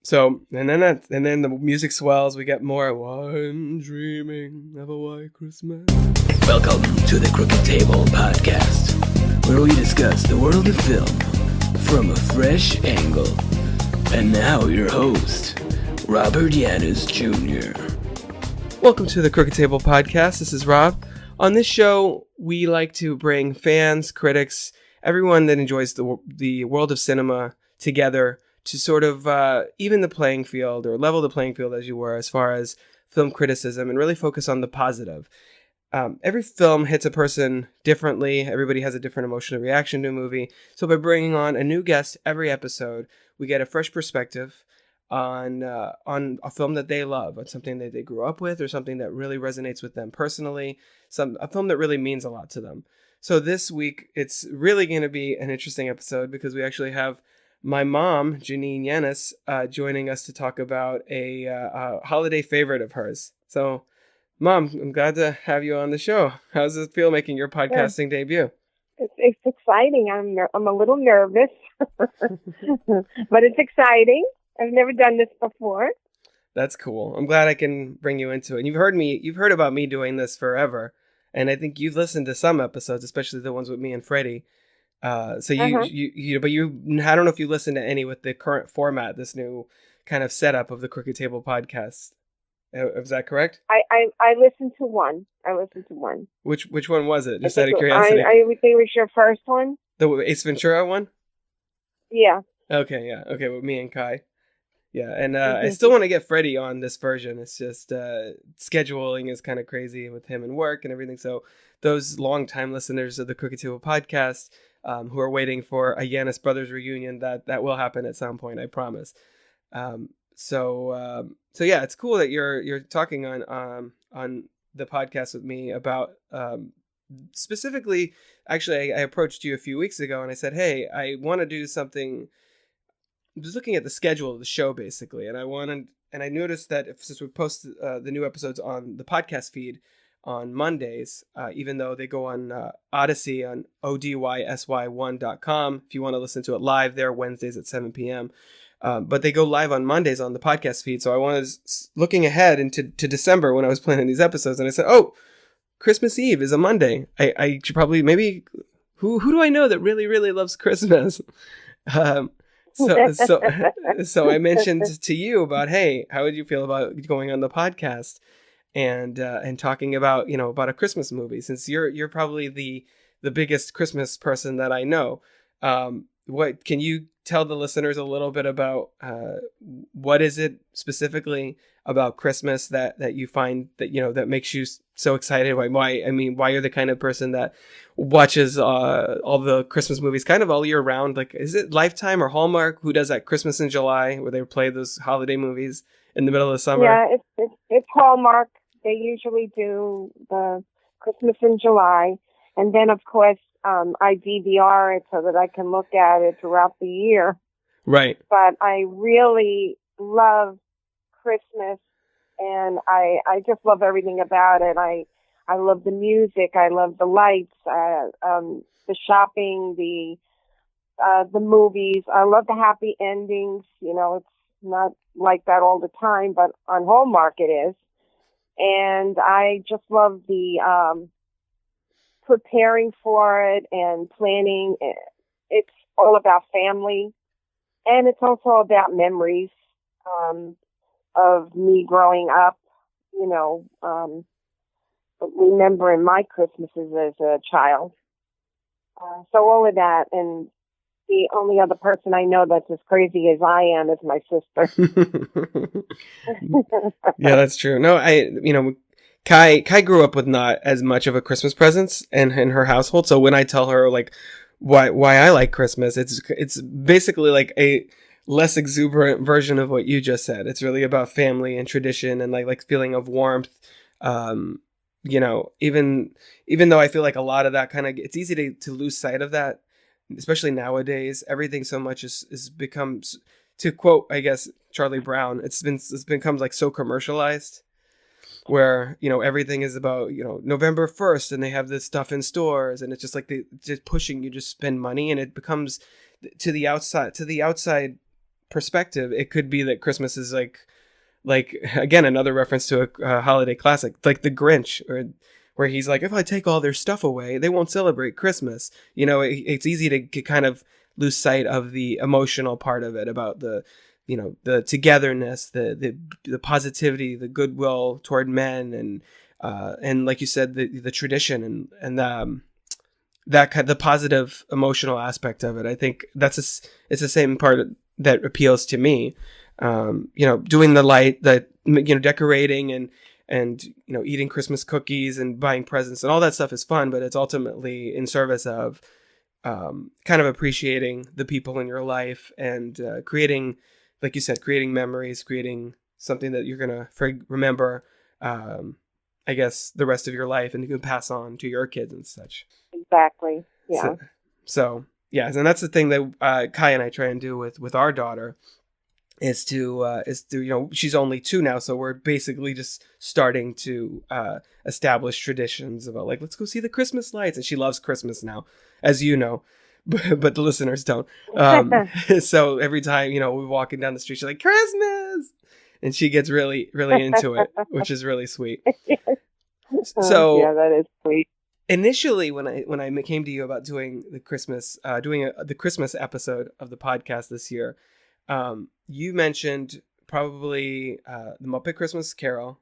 So, and then the music swells. We get more. I'm dreaming of a white Christmas. Welcome to the Crooked Table Podcast, where we discuss the world of film from a fresh angle. And now your host, Robert Yaniz Jr. Welcome to the Crooked Table Podcast. This is Rob. On this show, we like to bring fans, critics, everyone that enjoys the world of cinema together to sort of even the playing field or level the playing field, as you were, as far as film criticism, and really focus on the positive. Every film hits a person differently. Everybody has a different emotional reaction to a movie. So by bringing on a new guest every episode, we get a fresh perspective on a film that they love, on something that they grew up with, or something that really resonates with them personally, a film that really means a lot to them. So this week, it's really going to be an interesting episode because we actually have my mom, Jeannine Yaniz, joining us to talk about a holiday favorite of hers. So, Mom, I'm glad to have you on the show. How does it feel making your podcasting debut? It's exciting. I'm a little nervous, but it's exciting. I've never done this before. That's cool. I'm glad I can bring you into it. And you've heard about me doing this forever, and I think you've listened to some episodes, especially the ones with me and Freddie. So I don't know if you listen to any with the current format, this new kind of setup of the Crooked Table Podcast. Is that correct? I listened to one. Which one was it? Just out of curiosity. I would say it was your first one. The Ace Ventura one? Yeah. Okay, yeah. Okay, with me and Kaye. Yeah, and I still want to get Freddie on this version. It's just scheduling is kind of crazy with him and work and everything. So those longtime listeners of the Crooked Table Podcast who are waiting for a Yaniz Brothers reunion, that will happen at some point, I promise. So yeah, it's cool that you're talking on the podcast with me about specifically. Actually, I approached you a few weeks ago and I said, hey, I want to do something. I was looking at the schedule of the show basically, and I noticed that since we post the new episodes on the podcast feed on Mondays, even though they go on Odyssey on odysy1.com, if you want to listen to it live there, Wednesdays at 7 p.m. But they go live on Mondays on the podcast feed. So I was looking ahead into December when I was planning these episodes, and I said, oh, Christmas Eve is a Monday. I should probably, maybe, who do I know that really, really loves Christmas? So I mentioned to you about, hey, how would you feel about going on the podcast and talking about, about a Christmas movie, since you're probably the biggest Christmas person that I know. What can you tell the listeners a little bit about what is it specifically about Christmas that you find that that makes you so excited? Why you're the kind of person that watches all the Christmas movies kind of all year round? Like, is it Lifetime or Hallmark who does that Christmas in July where they play those holiday movies in the middle of the summer? Yeah, it's Hallmark. They usually do the Christmas in July, and then of course I DVR it so that I can look at it throughout the year. Right. But I really love Christmas, and I just love everything about it. I love the music. I love the lights, the shopping, the movies. I love the happy endings. It's not like that all the time, but on Hallmark it is. And I just love the preparing for it and planning. It's all about family, and it's also about memories of me growing up, remembering my Christmases as a child. So all of that, and the only other person I know that's as crazy as I am is my sister. Yeah, that's true. No, Kaye grew up with not as much of a Christmas presence in her household. So when I tell her like why I like Christmas, it's basically like a less exuberant version of what you just said. It's really about family and tradition and like feeling of warmth. Even though I feel like a lot of that it's easy to lose sight of that, especially nowadays. Everything so much is become, to quote, I guess, Charlie Brown, it's become like so commercialized, where everything is about November 1st and they have this stuff in stores, and it's just like they just pushing you to spend money, and it becomes to the outside perspective, it could be that Christmas is like again, another reference to a holiday classic, like The Grinch, or where he's like, if I take all their stuff away, they won't celebrate Christmas. You know, it's easy to kind of lose sight of the emotional part of it, about the, you know, the togetherness, the positivity, the goodwill toward men, and like you said, the tradition and that kind, the positive emotional aspect of it. I think it's the same part that appeals to me. You know, doing the light, that, you know, decorating and you know, eating Christmas cookies and buying presents and all that stuff is fun, but it's ultimately in service of kind of appreciating the people in your life and creating, like you said, creating memories, creating something that you're gonna remember, I guess, the rest of your life, and you can pass on to your kids and such. Exactly. Yeah. So yeah, and that's the thing that Kaye and I try and do with our daughter. Is to you know, she's only 2 now, so we're basically just starting to establish traditions about, like, let's go see the Christmas lights, and she loves Christmas now, as you know, but the listeners don't. So every time, you know, we're walking down the street, she's like, Christmas, and she gets really, really into it, which is really sweet. So yeah, that is sweet. Initially, when I came to you about doing the Christmas episode of the podcast this year, you mentioned probably the Muppet Christmas Carol,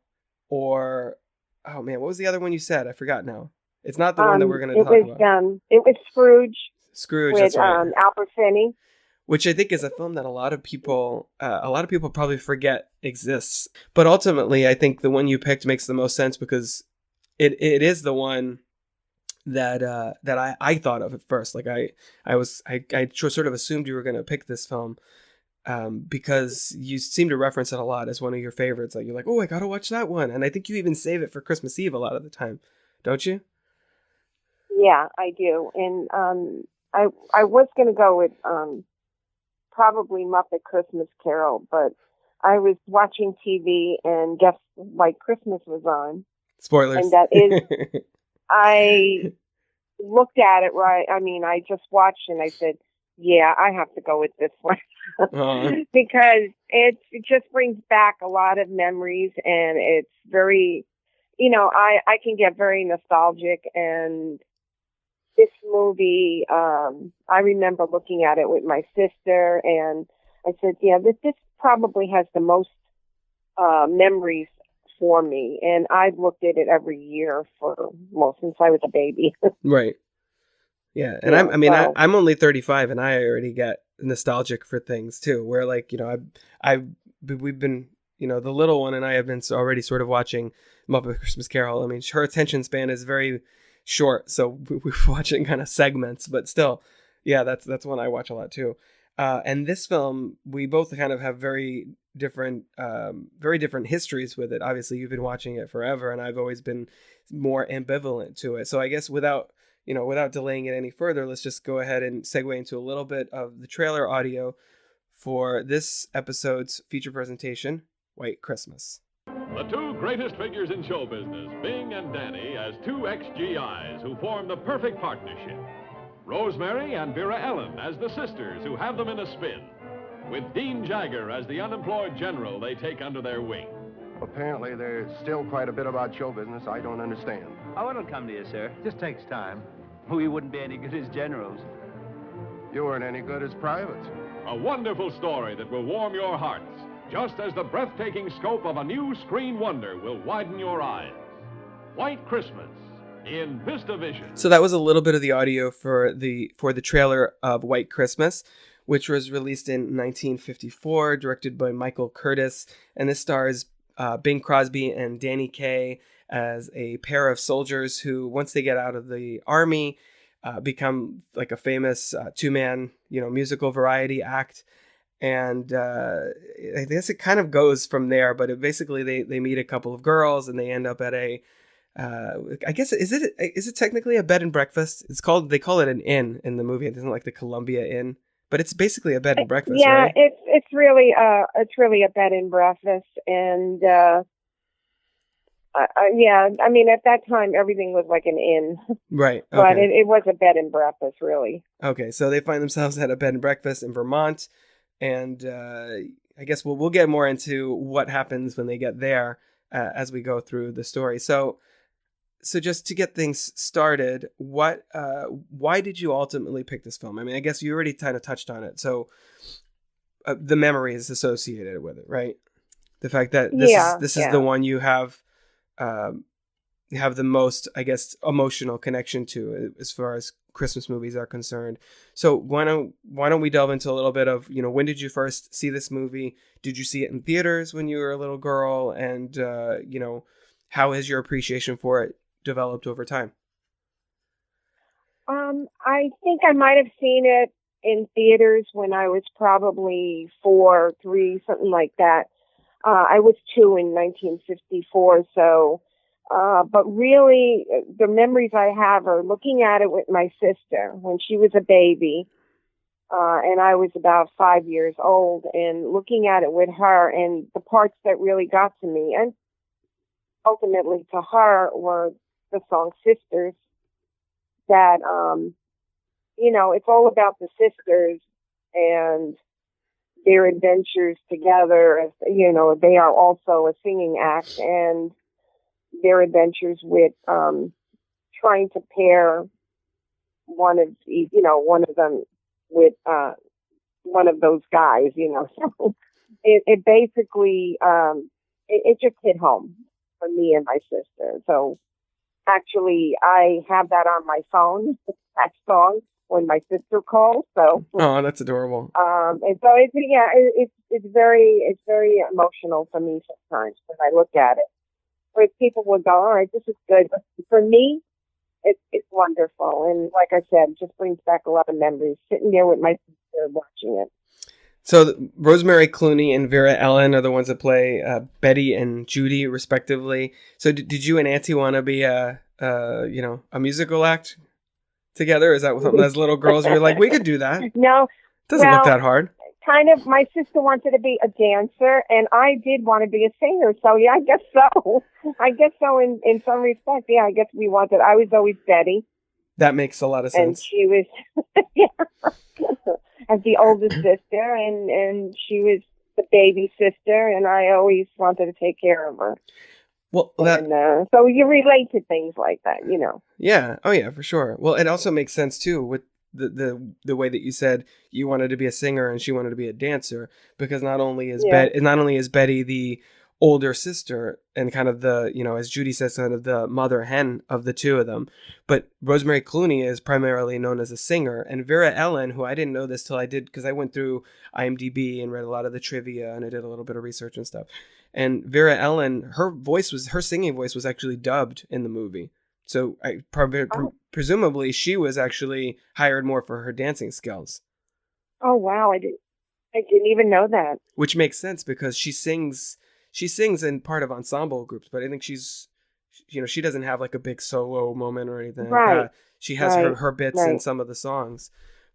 or, oh man, what was the other one you said? I forgot now. It's not the one that we're going to talk about. It was Scrooge. Scrooge, with, that's right. Albert Finney. Which I think is a film that a lot of people probably forget exists. But ultimately, I think the one you picked makes the most sense, because it is the one that I thought of at first. Like I sort of assumed you were going to pick this film. Because you seem to reference it a lot as one of your favorites. Like, you're like, oh, I gotta watch that one, and I think you even save it for Christmas Eve a lot of the time, don't you? Yeah, I do. And I was gonna go with probably Muppet Christmas Carol, but I was watching TV and guess White Christmas was on. Spoilers. And that is, I looked at it right. I mean, I just watched and I said, yeah, I have to go with this one. Because it just brings back a lot of memories, and it's very, you know, I can get very nostalgic, and this movie, I remember looking at it with my sister, and I said, yeah, this probably has the most memories for me, and I've looked at it every year since I was a baby. Right. Yeah, and yeah, I'm only 35, and I already get nostalgic for things too. Where, like, you know, we've been, you know, the little one and I have been already sort of watching Muppet Christmas Carol. I mean, her attention span is very short, so we're watching kind of segments, but still, yeah, that's one I watch a lot too. And this film, we both kind of have very different histories with it. Obviously, you've been watching it forever, and I've always been more ambivalent to it. So I guess without delaying it any further, let's just go ahead and segue into a little bit of the trailer audio for this episode's feature presentation, White Christmas. The 2 greatest figures in show business, Bing and Danny, as 2 ex-GIs who form the perfect partnership. Rosemary and Vera-Ellen as the sisters who have them in a spin, with Dean Jagger as the unemployed general they take under their wing. Apparently, there's still quite a bit about show business I don't understand. Oh, it'll come to you, sir. Just takes time. We wouldn't be any good as generals. You weren't any good as privates. A wonderful story that will warm your hearts, just as the breathtaking scope of a new screen wonder will widen your eyes. White Christmas in VistaVision. So that was a little bit of the audio for the trailer of White Christmas, which was released in 1954, directed by Michael Curtiz, and this stars Bing Crosby and Danny Kaye as a pair of soldiers who, once they get out of the army, become like a famous 2-man, musical variety act. And I guess it kind of goes from there, but basically they meet a couple of girls and they end up at a, I guess, is it technically a bed and breakfast? They call it an inn in the movie. It isn't like the Columbia Inn, but it's basically a bed and breakfast. Yeah, right? it's really a bed and breakfast. And yeah, I mean, at that time, everything was like an inn. Right. Okay. But it was a bed and breakfast, really. Okay, so they find themselves at a bed and breakfast in Vermont. And I guess we'll get more into what happens when they get there as we go through the story. So just to get things started, why did you ultimately pick this film? I mean, I guess you already kind of touched on it. So the memories associated with it, right? The fact that this is the one you have the most, I guess, emotional connection to as far as Christmas movies are concerned. So why don't we delve into a little bit of, when did you first see this movie? Did you see it in theaters when you were a little girl? And, how has your appreciation for it developed over time? I think I might have seen it in theaters when I was probably 4, 3, something like that. I was 2 in 1954, so, but really the memories I have are looking at it with my sister when she was a baby, and I was about 5 years old, and looking at it with her, and the parts that really got to me, and ultimately to her, were the song Sisters, that, it's all about the sisters and their adventures together. As they are also a singing act, and their adventures with trying to pair one of them with one of those guys. So it basically it just hit home for me and my sister. So actually, I have that on my phone, that song, when my sister calls. So that's adorable. And so it's very emotional for me sometimes when I look at it. Where people would go, all right, this is good. But for me, it's wonderful. And like I said, it just brings back a lot of memories, sitting there with my sister watching it. So Rosemary Clooney and Vera-Ellen are the ones that play Betty and Judy, respectively. So did you and Auntie want to be a musical act together? Is that something as little girls you're like, we could do that? No. It doesn't look that hard. Kind of. My sister wanted to be a dancer, and I did want to be a singer. So, yeah, I guess so. In some respects. Yeah, I guess we wanted. I was always Betty. That makes a lot of sense. And she was, as the oldest sister, and she was the baby sister, and I always wanted to take care of her. Well, so you relate to things like that, Yeah. Oh, yeah, for sure. Well, it also makes sense too with the way that you said you wanted to be a singer and she wanted to be a dancer, because not only is Betty the older sister and kind of the, as Judy says, kind of the mother hen of the two of them, but Rosemary Clooney is primarily known as a singer, and Vera-Ellen, who I didn't know this till I did, because I went through IMDb and read a lot of the trivia and I did a little bit of research and stuff. And Vera-Ellen, her singing voice was actually dubbed in the movie. So presumably she was actually hired more for her dancing skills. Oh, wow. I didn't even know that. Which makes sense, because she sings in part of ensemble groups, but I think she's, she doesn't have like a big solo moment or anything like that. She has her bits in some of the songs.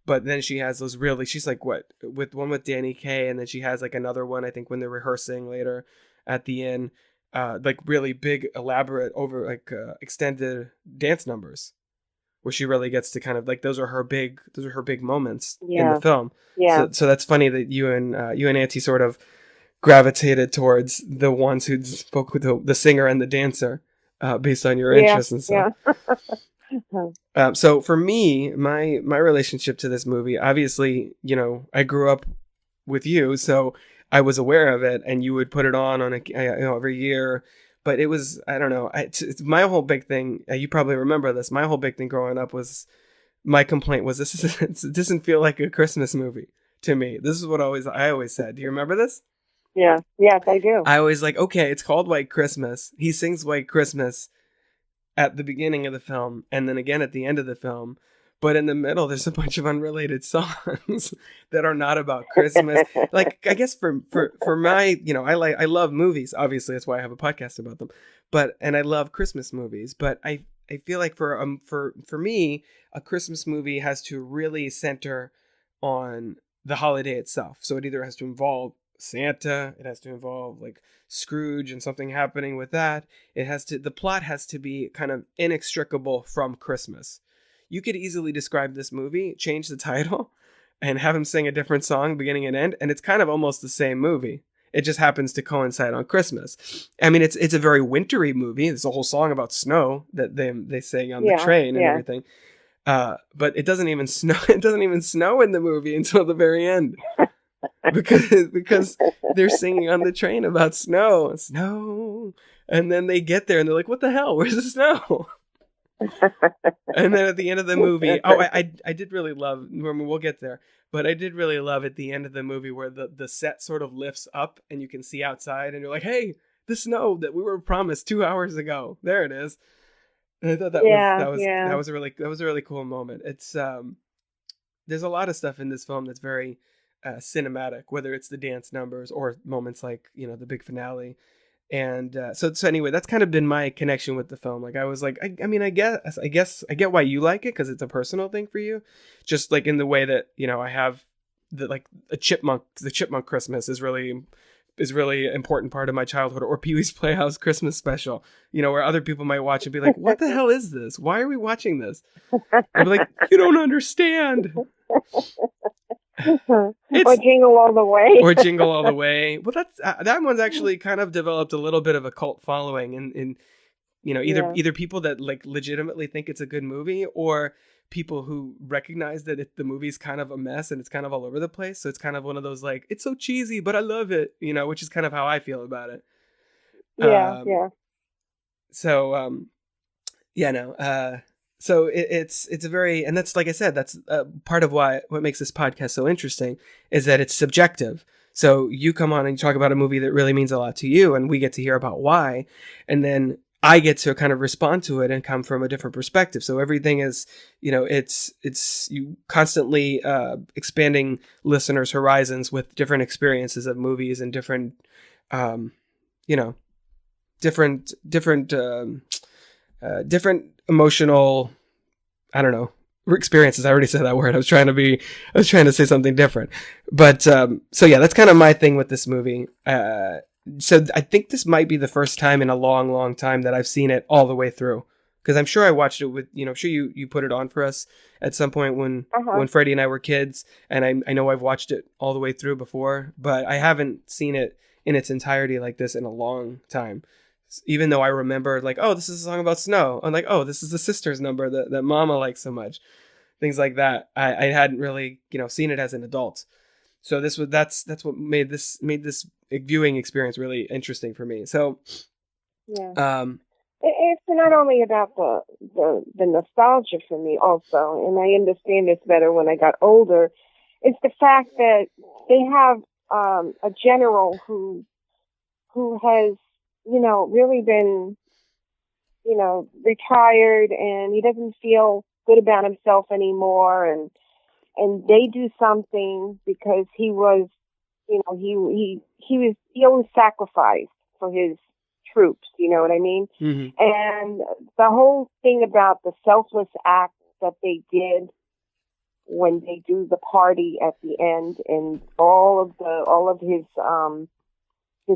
But then she has those she's like with Danny Kaye, and then she has like another one, I think, when they're rehearsing later at the end, like really big, elaborate, extended dance numbers, where she really gets to kind of like, those are her big moments in the film. Yeah. So that's funny that you and Auntie sort of gravitated towards the ones who spoke with the singer and the dancer, based on your interests and stuff. Yeah. So for me, my relationship to this movie, obviously, I grew up with you, so I was aware of it, and you would put it on every year. But it was, I don't know, my whole big thing, you probably remember this, my whole big thing growing up was, my complaint was, it doesn't feel like a Christmas movie to me. This is what I always said. Do you remember this? Yeah. Yes, I do. I always okay, it's called White Christmas. He sings White Christmas at the beginning of the film, and then again at the end of the film. But in the middle, there's a bunch of unrelated songs that are not about Christmas. Like, I guess for my, I love movies. Obviously, that's why I have a podcast about them. And I love Christmas movies. But I feel like for me, a Christmas movie has to really center on the holiday itself. So it either has to involve Santa, it has to involve like Scrooge and something happening with that. The plot has to be kind of inextricable from Christmas. You could easily describe this movie, change the title, and have him sing a different song beginning and end, and it's kind of almost the same movie. It just happens to coincide on Christmas. I mean, it's a very wintry movie. There's a whole song about snow that they sing on the train and everything. But it doesn't even snow. It doesn't even snow in the movie until the very end, because they're singing on the train about snow, and then they get there and they're like, "What the hell? Where's the snow?" And then at the end of the movie, I did really love. I mean, we'll get there, but I did really love at the end of the movie where the set sort of lifts up and you can see outside, and you're like, "Hey, the snow that we were promised 2 hours ago, there it is." And I thought that was a really cool moment. It's there's a lot of stuff in this film that's very cinematic, whether it's the dance numbers or moments like, you know, the big finale. And so anyway, that's kind of been my connection with the film. Like I was like, I mean, I guess I get why you like it, because it's a personal thing for you, just like in the way that, you know, I have the Chipmunk Christmas is really important part of my childhood, or Pee-wee's Playhouse Christmas special, you know, where other people might watch and be like, what the hell is this? Why are we watching this? I'm like, you don't understand. Or Jingle All the Way. Or Jingle All the Way. Well, that's that one's actually kind of developed a little bit of a cult following, in you know, either people that like legitimately think it's a good movie, or people who recognize that the movie's kind of a mess and it's kind of all over the place. So it's kind of one of those like, it's so cheesy, but I love it, you know, which is kind of how I feel about it. Yeah. So, so it's a very, and that's, like I said, that's part of what makes this podcast so interesting, is that it's subjective. So you come on and talk about a movie that really means a lot to you, and we get to hear about why. And then I get to kind of respond to it and come from a different perspective. So everything is, you know, it's you constantly expanding listeners' horizons with different experiences of movies and different, different emotional, I don't know, experiences. I already said that word. I was trying to say something different. But so yeah, that's kind of my thing with this movie. So I think this might be the first time in a long, long time that I've seen it all the way through. Because I'm sure I watched it with, you know, I'm sure you put it on for us at some point when Freddie and I were kids. And I know I've watched it all the way through before, but I haven't seen it in its entirety like this in a long time. Even though I remember like, oh, this is a song about snow. I'm like, oh, this is the Sisters number that Mama likes so much. Things like that. I hadn't really, you know, seen it as an adult. So that's what made this viewing experience really interesting for me. So, yeah. It's not only about the nostalgia for me also, and I understand this better when I got older. It's the fact that they have a general who has, you know, really been, you know, retired, and he doesn't feel good about himself anymore, and they do something because he was, you know, he always sacrificed for his troops, you know what I mean? Mm-hmm. And the whole thing about the selfless act that they did when they do the party at the end, and all of his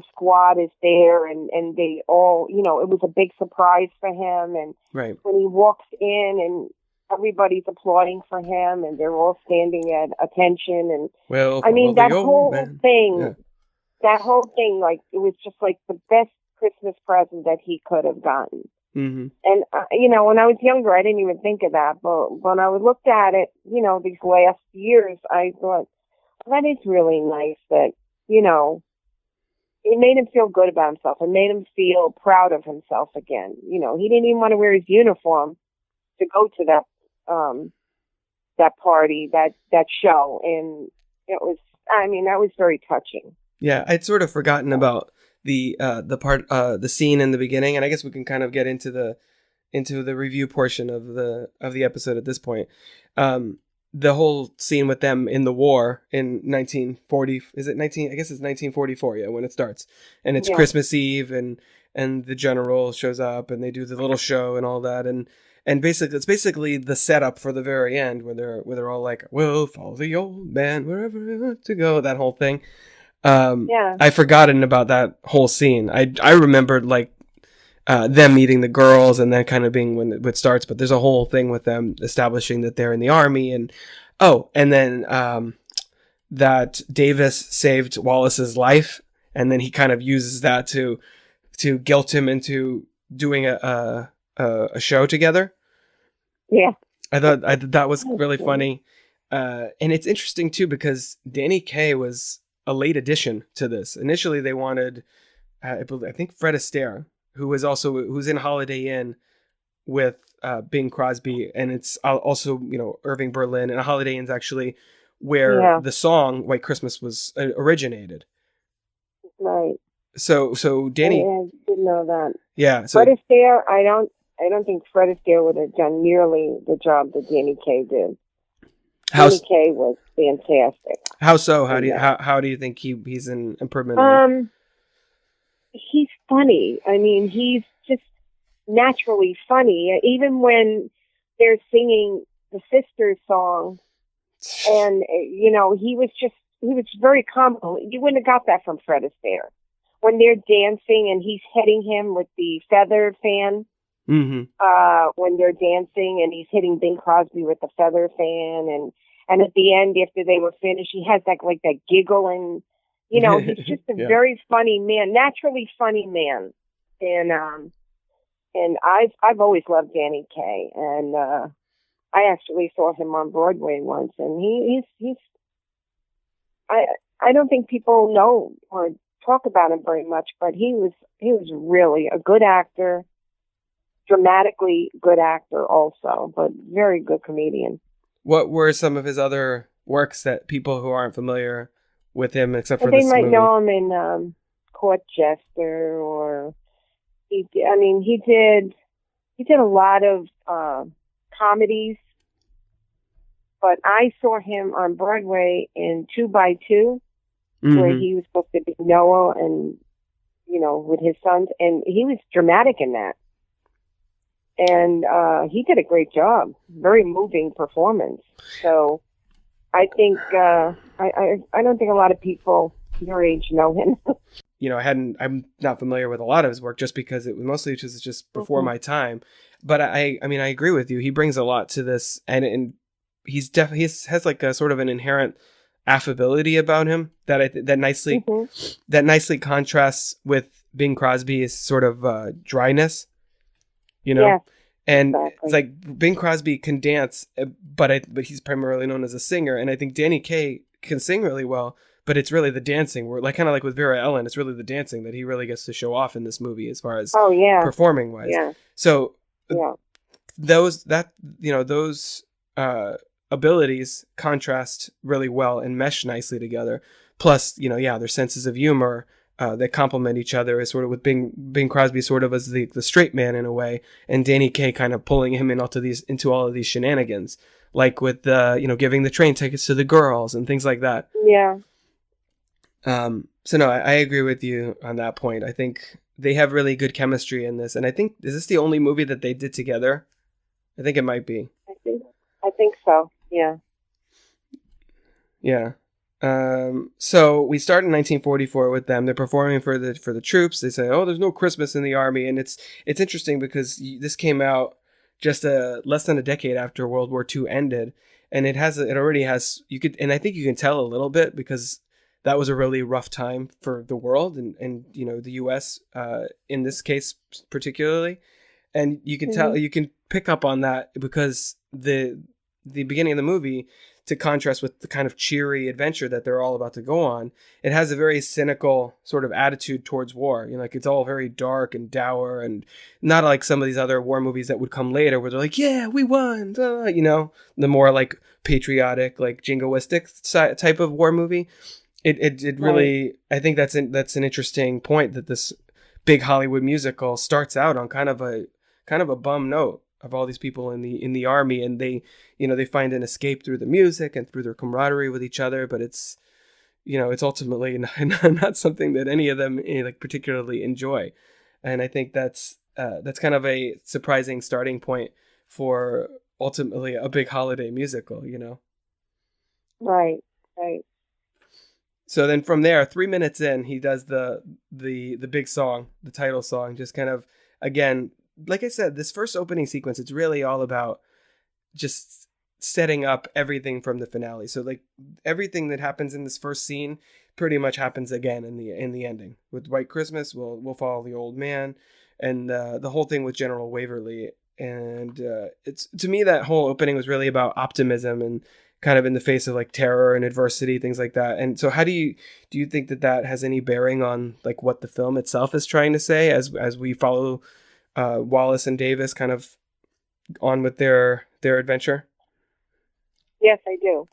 squad is there, and they all, you know, it was a big surprise for him, and right. When he walks in and everybody's applauding for him, and they're all standing at attention, and I mean that whole thing, like it was just like the best Christmas present that he could have gotten. Mm-hmm. And you know, when I was younger, I didn't even think of that, but when I looked at it, you know, these last years, I thought, well, that is really nice. That, you know, it made him feel good about himself. It made him feel proud of himself again. You know, he didn't even want to wear his uniform to go to that party, that show, and it was, I mean, that was very touching. Yeah, I'd sort of forgotten about the scene in the beginning, and I guess we can kind of get into the review portion of the episode at this point. The whole scene with them in the war in 1940, is it 19? I guess it's 1944, yeah, when it starts, and it's Christmas Eve, and the general shows up, and they do the little show and all that, and basically it's basically the setup for the very end where they're all like, "We'll follow the old man wherever we want to go," that whole thing. I'd forgotten about that whole scene. I remembered like them meeting the girls and then kind of being when it starts, but there's a whole thing with them establishing that they're in the army, and Oh, and then that Davis saved Wallace's life, and then he kind of uses that to guilt him into doing a show together. Yeah. I thought that was really funny. And it's interesting too, because Danny Kaye was a late addition to this. Initially they wanted, I think Fred Astaire, who's in Holiday Inn with Bing Crosby, and it's also, Irving Berlin, and Holiday Inn's actually where the song White Christmas was originated. Right. So Danny, I didn't know that. Yeah. So Fred Astaire, I don't think Fred Astaire would have done nearly the job that Danny Kaye did. Danny Kaye was fantastic. How so? How do you think he's an improvement? He's funny. I mean, he's just naturally funny. Even when they're singing the Sisters song, and he was very comical. You wouldn't have got that from Fred Astaire. When they're dancing and he's hitting him with the feather fan. Mm-hmm. When they're dancing and he's hitting Bing Crosby with the feather fan, and at the end, after they were finished, he has that giggle, and he's just a very funny man, naturally funny man, and I've always loved Danny Kaye, and I actually saw him on Broadway once, and he's I don't think people know or talk about him very much, but he was really a good actor. Dramatically good actor also, but very good comedian. What were some of his other works that people who aren't familiar with him, except for they this might movie? know him in Court Jester, or he did a lot of comedies, but I saw him on Broadway in 2 by 2, where he was supposed to be Noah, and with his sons, and he was dramatic in that. And he did a great job. Very moving performance. So I think I don't think a lot of people your age know him. I'm not familiar with a lot of his work, just because it was mostly just before my time. But I agree with you. He brings a lot to this, and he has like a sort of an inherent affability about him that nicely contrasts with Bing Crosby's sort of dryness. Yeah, and exactly. It's like Bing Crosby can dance, but he's primarily known as a singer, and I think Danny Kaye can sing really well, but it's really the dancing. We're kind of like with Vera-Ellen, it's really the dancing that he really gets to show off in this movie as far as performing wise. Yeah. So those abilities contrast really well and mesh nicely together. Plus, their senses of humor. That complement each other, is sort of with Bing Crosby sort of as the straight man in a way, and Danny Kaye kind of pulling him into all of these shenanigans, like with giving the train tickets to the girls and things like that. Yeah. So no, I agree with you on that point. I think they have really good chemistry in this, and I think, is this the only movie that they did together? I think it might be. I think so. Yeah. Yeah. So we start in 1944 with them. They're performing for the troops. They say, "Oh, there's no Christmas in the army," and it's interesting because this came out just less than a decade after World War II ended, and it already has. And I think you can tell a little bit, because that was a really rough time for the world and the U.S. In this case particularly, and you can tell, you can pick up on that, because the beginning of the movie, to contrast with the kind of cheery adventure that they're all about to go on, it has a very cynical sort of attitude towards war. It's all very dark and dour, and not like some of these other war movies that would come later, where they're like, "Yeah, we won," the more like patriotic, like jingoistic type of war movie. It really, I think that's an interesting point, that this big Hollywood musical starts out on kind of a bum note of all these people in the army, and they find an escape through the music and through their camaraderie with each other, but it's ultimately not something that any of them particularly enjoy. And I think that's kind of a surprising starting point for ultimately a big holiday musical, Right. So then from there, 3 minutes in, he does the big song, the title song, just kind of, again, like I said, this first opening sequence, it's really all about just setting up everything from the finale. So like everything that happens in this first scene pretty much happens again in the ending. With White Christmas, we'll follow the old man, and the whole thing with General Waverly. And it's, to me, that whole opening was really about optimism and kind of in the face of like terror and adversity, things like that. And so how do you think that has any bearing on like what the film itself is trying to say as we follow Wallace and Davis kind of on with their adventure? Yes, I do.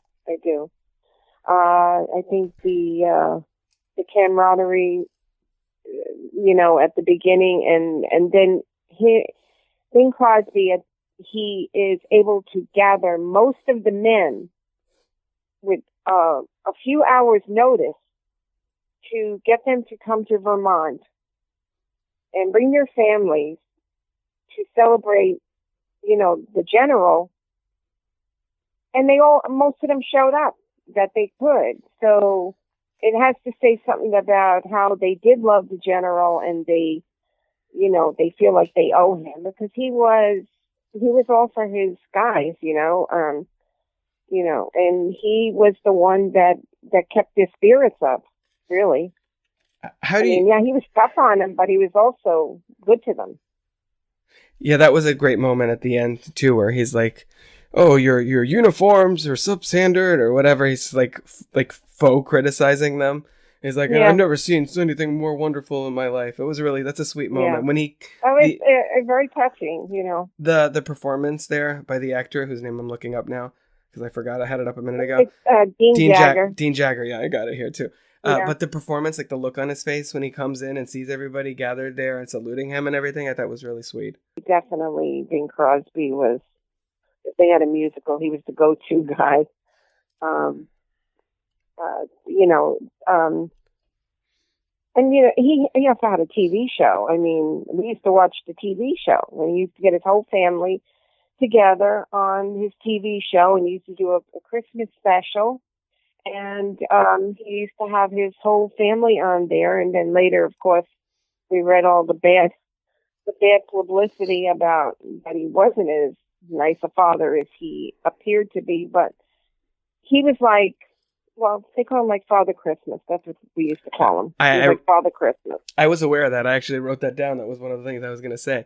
I think the camaraderie, at the beginning, and then Bing Crosby, he is able to gather most of the men with a few hours' notice to get them to come to Vermont and bring their families to celebrate, the general. And most of them showed up that they could. So it has to say something about how they did love the general, and they feel like they owe him, because he was all for his guys, and he was the one that kept their spirits up, really. He was tough on them, but he was also good to them. Yeah, that was a great moment at the end too, where he's like, "Oh, your uniforms are substandard," or whatever. He's like faux criticizing them. He's like, I've never seen anything more wonderful in my life. It was that's a sweet moment when he. It's very touching, The performance there by the actor whose name I'm looking up now because I forgot I had it up a minute ago. It's Dean Jagger. Dean Jagger, yeah, I got it here too. But the performance, like the look on his face when he comes in and sees everybody gathered there and saluting him and everything, I thought was really sweet. Definitely, Bing Crosby was. If they had a musical, he was the go-to guy. And he also had a TV show. I mean, we used to watch the TV show, and he used to get his whole family together on his TV show, and he used to do a Christmas special. And he used to have his whole family on there. And then later, of course, we read all the bad publicity about that he wasn't as nice a father as he appeared to be. But he was like, well, they call him like Father Christmas. That's what we used to call him. He was like Father Christmas. I was aware of that. I actually wrote that down. That was one of the things I was going to say.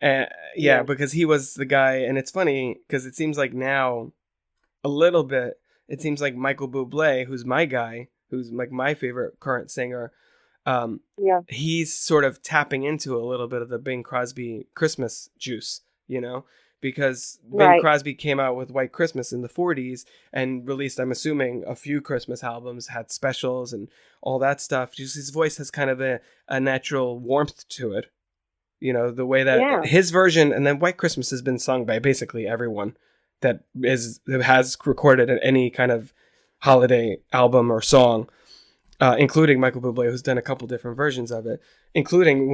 Because he was the guy. And it's funny because it seems like now a little bit, it seems like Michael Bublé, who's my guy, who's like my favorite current singer, he's sort of tapping into a little bit of the Bing Crosby Christmas juice, because Bing Crosby came out with White Christmas in the 40s and released, I'm assuming, a few Christmas albums, had specials and all that stuff. Just his voice has kind of a natural warmth to it, the way that his version, and then White Christmas has been sung by basically everyone that has recorded any kind of holiday album or song, including Michael Bublé, who's done a couple different versions of it, including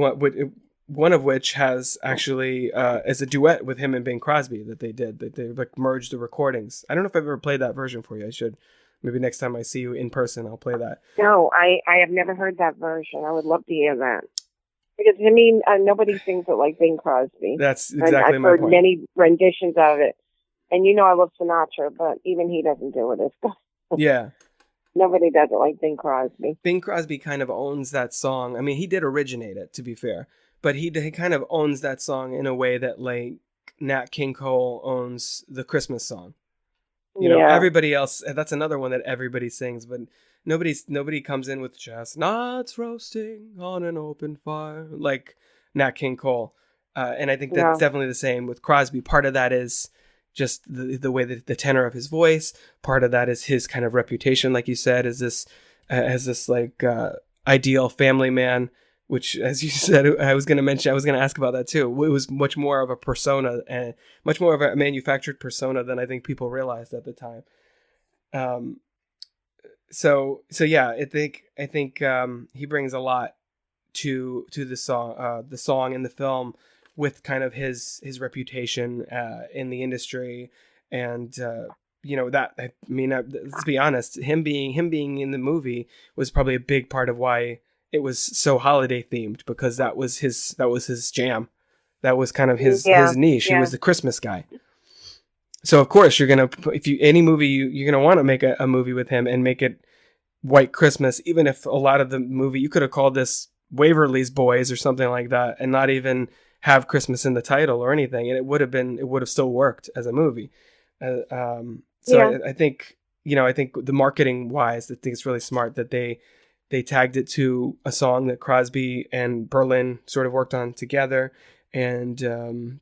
one of which has actually is a duet with him and Bing Crosby that they did. That they like merged the recordings. I don't know if I've ever played that version for you. I should. Maybe next time I see you in person, I'll play that. No, I have never heard that version. I would love to hear that. Because, I mean, nobody sings it like Bing Crosby. That's exactly my point. I've heard many renditions of it. And I love Sinatra, but even he doesn't do it as good. Yeah. Nobody does it like Bing Crosby. Bing Crosby kind of owns that song. I mean, he did originate it, to be fair. But he kind of owns that song in a way that, like, Nat King Cole owns the Christmas song. Everybody else, that's another one that everybody sings, but nobody comes in with chestnuts roasting on an open fire like Nat King Cole. And I think that's definitely the same with Crosby. Part of that is just the way that the tenor of his voice. Part of that is his kind of reputation, like you said, as this ideal family man, which, as you said, I was going to ask about that too. It was much more of a persona and much more of a manufactured persona than I think people realized at the time. So yeah, I think he brings a lot to the song and the film, with kind of his reputation in the industry, and let's be honest, him being in the movie was probably a big part of why it was so holiday themed, because that was his jam, that was kind of his niche. He was the Christmas guy. So of course you're gonna, if you any movie you're gonna want to make a movie with him and make it White Christmas, even if a lot of the movie you could have called this Waverly's Boys or something like that, and not even have Christmas in the title or anything, and it would have still worked as a movie. I think I think the marketing wise, I think it's really smart that they tagged it to a song that Crosby and Berlin sort of worked on together, and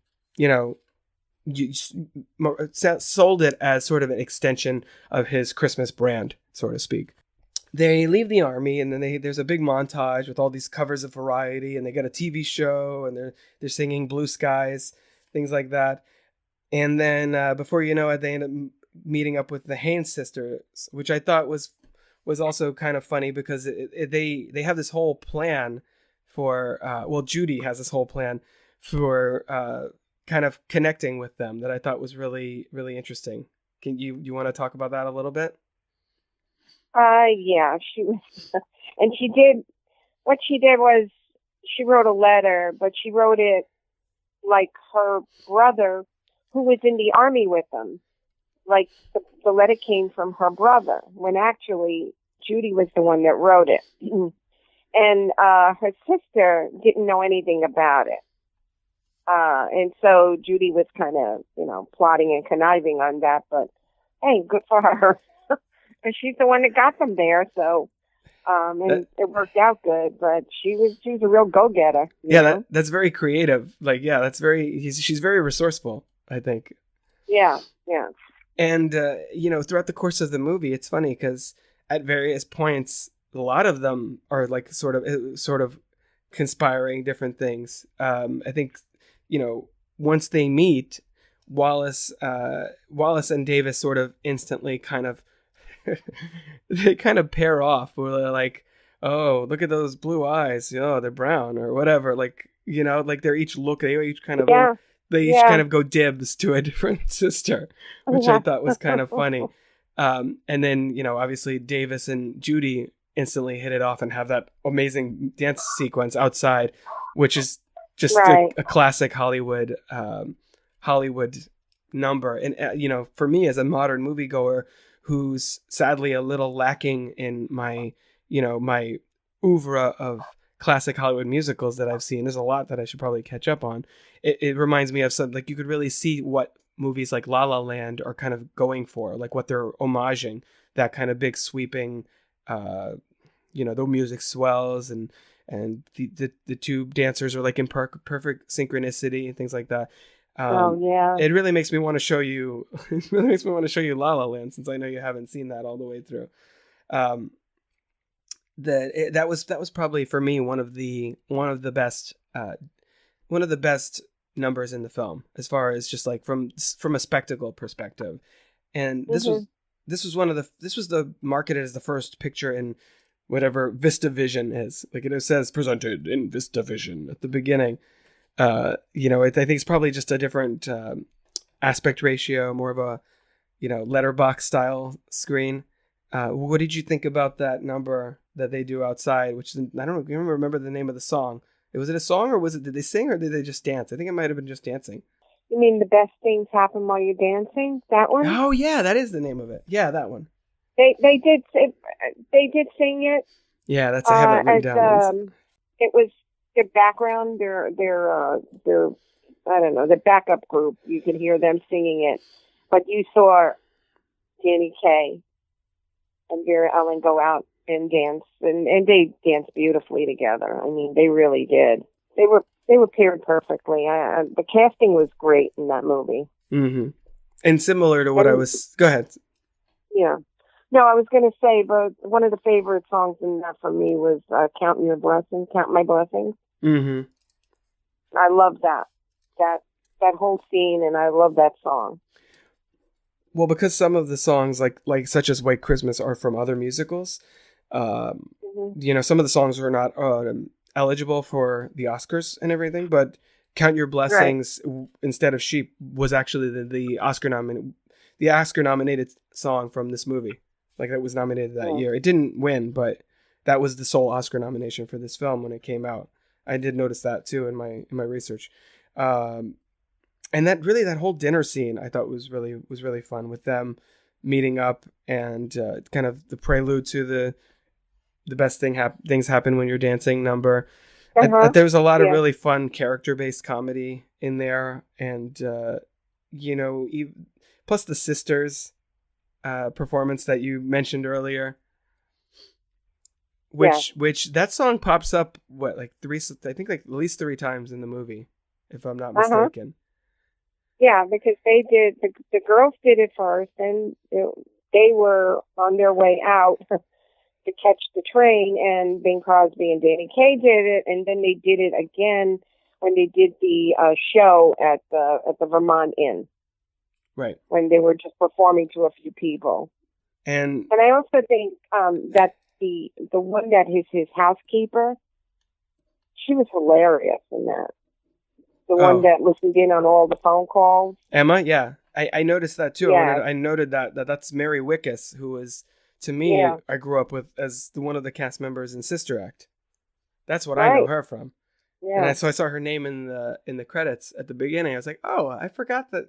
you sold it as sort of an extension of his Christmas brand, so to speak. They leave the army, and then there's a big montage with all these covers of Variety, and they got a TV show, and they're singing Blue Skies, things like that. And then before you know it, they end up meeting up with the Haynes sisters, which I thought was also kind of funny because they have this whole plan for Judy has this whole plan for kind of connecting with them that I thought was really, really interesting. Can you want to talk about that a little bit? Yeah, she was, and what she did was she wrote a letter, but she wrote it like her brother who was in the army with them. Like the letter came from her brother when actually Judy was the one that wrote it. And her sister didn't know anything about it. And so Judy was kind of, plotting and conniving on that, but hey, good for her. Because she's the one that got them there, so it worked out good. But she was a real go-getter. Yeah, that's very creative. Like, yeah, she's very resourceful, I think. Yeah. And throughout the course of the movie, it's funny because at various points, a lot of them are like sort of conspiring different things. I think once they meet, Wallace and Davis sort of instantly kind of they kind of pair off where they're like, oh, look at those blue eyes, they're brown or whatever, like they're each kind of go dibs to a different sister, which I thought was kind of funny. And then obviously Davis and Judy instantly hit it off and have that amazing dance sequence outside, which is just a classic Hollywood number. And for me as a modern moviegoer who's sadly a little lacking in my oeuvre of classic Hollywood musicals that I've seen, there's a lot that I should probably catch up on. It reminds me of something like you could really see what movies like La La Land are kind of going for, like what they're homaging, that kind of big sweeping, the music swells and the two dancers are like in perfect synchronicity and things like that. It really makes me want to show you. It really makes me want to show you La La Land, since I know you haven't seen that all the way through. That was probably for me one of the best numbers in the film, as far as just like from a spectacle perspective. And this was marketed as the first picture in whatever VistaVision is. Like it says presented in VistaVision at the beginning. I think it's probably just a different aspect ratio, more of a letterbox style screen. What did you think about that number that they do outside? Which I don't remember the name of the song. Was it a song, or did they sing, or did they just dance? I think it might have been just dancing. You mean The Best Things Happen While You're Dancing? That one? Oh yeah, that is the name of it. Yeah, that one. They did sing it. Yeah, that's I have it written down. It was their background, their I don't know, the backup group. You could hear them singing it, but you saw Danny Kaye and Vera-Ellen go out and dance, and they danced beautifully together. I mean, they really did. They were paired perfectly. The casting was great in that movie. Mm-hmm. And similar to what go ahead. Yeah. No, I was going to say, but one of the favorite songs in that for me was Count My Blessings. Mm-hmm. I love that whole scene, and I love that song. Well, because some of the songs, like such as White Christmas, are from other musicals, some of the songs are not eligible for the Oscars and everything, but Count Your Blessings instead of Sheep was actually the Oscar nominated song from this movie. Like that was nominated that year. It didn't win, but that was the sole Oscar nomination for this film when it came out. I did notice that too in my research. And And that whole dinner scene I thought was really fun, with them meeting up and kind of the prelude to the best things happen when you're dancing number. There was a lot of really fun character-based comedy in there, and plus the sisters performance that you mentioned earlier, which that song pops up like at least 3 times in the movie, if I'm not mistaken. Yeah, because they did, the girls did it first, and they were on their way out to catch the train, and Bing Crosby and Kaye did it, and then they did it again when they did the show at the Vermont Inn. Right. When they were just performing to a few people. And I also think that the one that is his housekeeper, she was hilarious in that. The one that listened in on all the phone calls. Emma, yeah. I noticed that too. Yeah. I noted that's Mary Wickes, who was, to me, I grew up with as one of the cast members in Sister Act. That's what I know her from. Yeah. And so I saw her name in the credits at the beginning. I was like, oh, I forgot that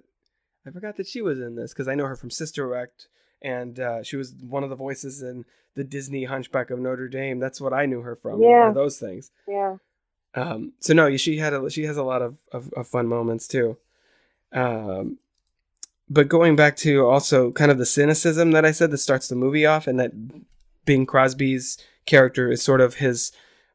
she was in this, because I know her from Sister Act, and she was one of the voices in the Disney Hunchback of Notre Dame. That's what I knew her from. Yeah. Those things. Yeah. So no, she has a lot of fun moments too. But going back to also kind of the cynicism that I said that starts the movie off, and that Bing Crosby's character is sort of his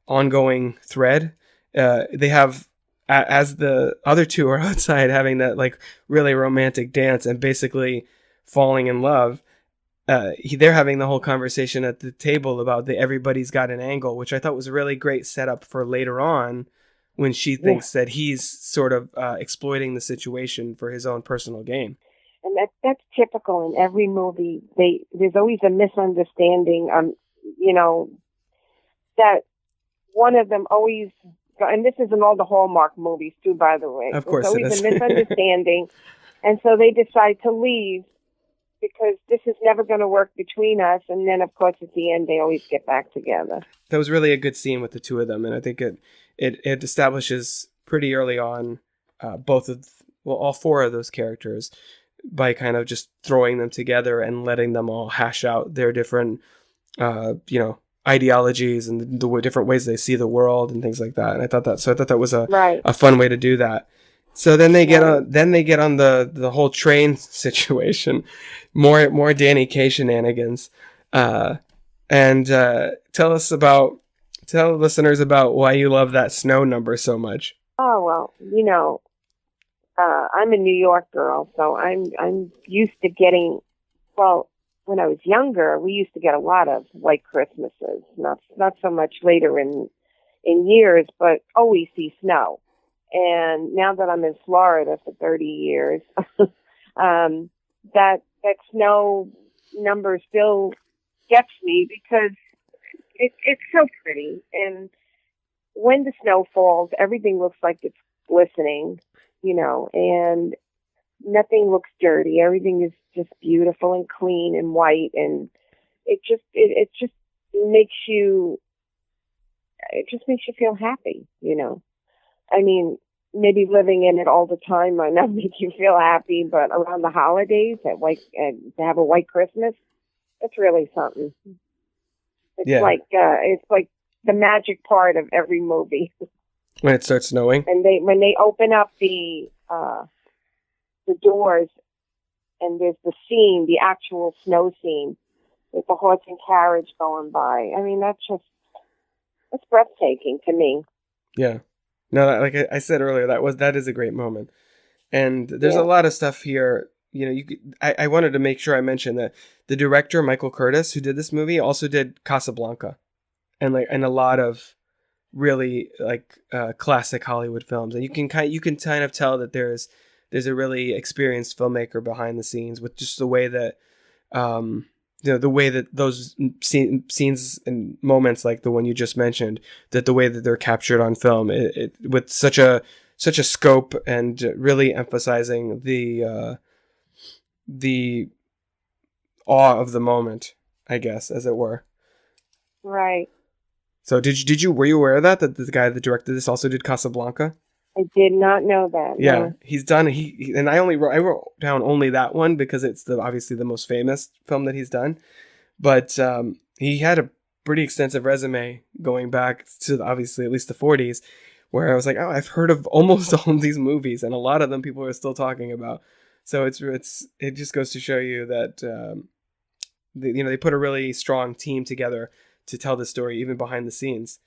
ongoing thread. They have, as the other two are outside having that like really romantic dance and basically falling in love, they're having the whole conversation at the table about everybody's got an angle, which I thought was a really great setup for later on, when she thinks that he's sort of exploiting the situation for his own personal gain. And that's typical in every movie. There's always a misunderstanding. That one of them always, and this is in all the Hallmark movies too, by the way. Of course, there's always a misunderstanding, and so they decide to leave because this is never going to work between us. And then, of course, at the end, they always get back together. That was really a good scene with the two of them, and I think it establishes pretty early on all 4 of those characters, by kind of just throwing them together and letting them all hash out their different, ideologies and the different ways they see the world and things like that. And I thought that was a fun way to do that. So then they get on the whole train situation, more Danny Kaye shenanigans, and tell listeners about why you love that snow number so much. Oh well, I'm a New York girl, so I'm used to getting. Well, when I was younger, we used to get a lot of white Christmases. Not so much later in years, but always see snow. And now that I'm in Florida for 30 years, that snow number still gets me, because it's so pretty. And when the snow falls, everything looks like it's glistening, and nothing looks dirty. Everything is just beautiful and clean and white, and it just makes you feel happy, I mean, maybe living in it all the time might not make you feel happy, but around the holidays, to have a white Christmas, it's really something. It's like the magic part of every movie. When it starts snowing, and when they open up the doors, and there's the actual snow scene with the horse and carriage going by. I mean, that's breathtaking to me. Yeah. No, like I said earlier, that is a great moment. And there's a lot of stuff here. I wanted to make sure I mentioned that the director, Michael Curtiz, who did this movie, also did Casablanca, and a lot of really classic Hollywood films. And you can kind of tell that there's a really experienced filmmaker behind the scenes, with just the way that the way that those scenes and moments like the one you just mentioned, that the way that they're captured on film, it with such a scope, and really emphasizing the awe of the moment, I guess, as it were. Right. So were you aware of that the guy that directed this also did Casablanca? I did not know that. Yeah, No. he's done. And I wrote down only that one because it's obviously the most famous film that he's done. But he had a pretty extensive resume going back to obviously at least the 40s, where I was like, oh, I've heard of almost all of these movies, and a lot of them people are still talking about. So it just goes to show you that they put a really strong team together to tell the story, even behind the scenes.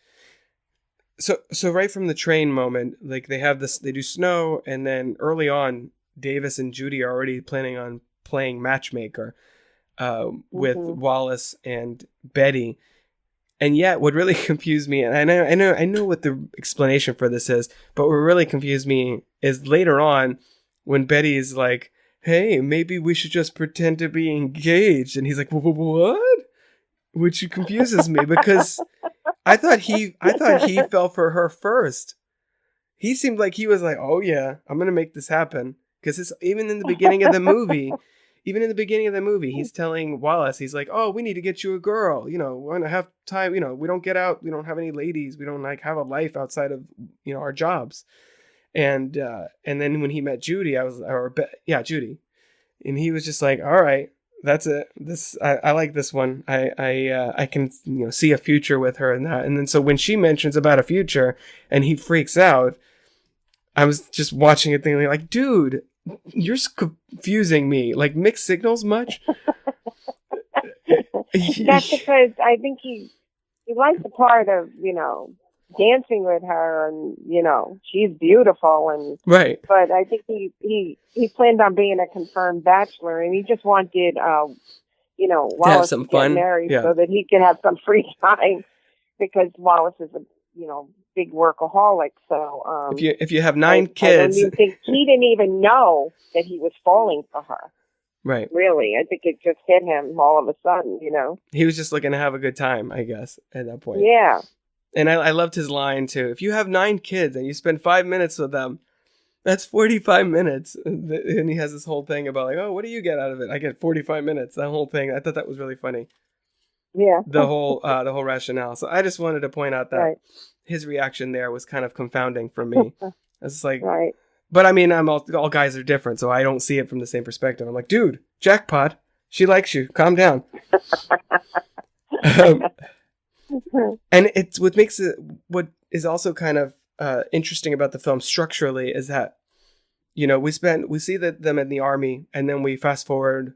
So right from the train moment, like they do snow, and then early on, Davis and Judy are already planning on playing matchmaker with Wallace and Betty. And yet, what really confused me, and I know what the explanation for this is, but what really confused me is later on when Betty's like, "Hey, maybe we should just pretend to be engaged," and he's like, "What?" Which confuses me because I thought he fell for her first. He seemed like he was like, "Oh yeah, I'm gonna make this happen," because even in the beginning of the movie. Even in the beginning of the movie, he's telling Wallace, he's like, "Oh, we need to get you a girl. We want to have time. We don't get out. We don't have any ladies. We don't have a life outside of, our jobs." And then when he met Judy, Judy, and he was just like, "All right, that's it. I like this one. I can, see a future with her and that." And then so when she mentions about a future and he freaks out, I was just watching it thinking like, dude, you're confusing me. Like, mixed signals much? That's because I think he liked the part of, dancing with her and, she's beautiful. And right. But I think he planned on being a confirmed bachelor, and he just wanted, Wallace to get married so that he could have some free time, because Wallace is a, big workaholic. So if you have 9 kids, I don't think he didn't even know that he was falling for her. Right. Really, I think it just hit him all of a sudden. He was just looking to have a good time, I guess, at that point. Yeah. And I loved his line too. If you have 9 kids and you spend 5 minutes with them, that's 45 minutes. And he has this whole thing about like, oh, what do you get out of it? I get 45 minutes. That whole thing. I thought that was really funny. Yeah. The whole rationale. So I just wanted to point out that his reaction there was kind of confounding for me. I was like, right. But I mean, all guys are different, so I don't see it from the same perspective. I'm like, dude, jackpot. She likes you. Calm down. And it's what is also kind of interesting about the film structurally is that, we see them in the army, and then we fast forward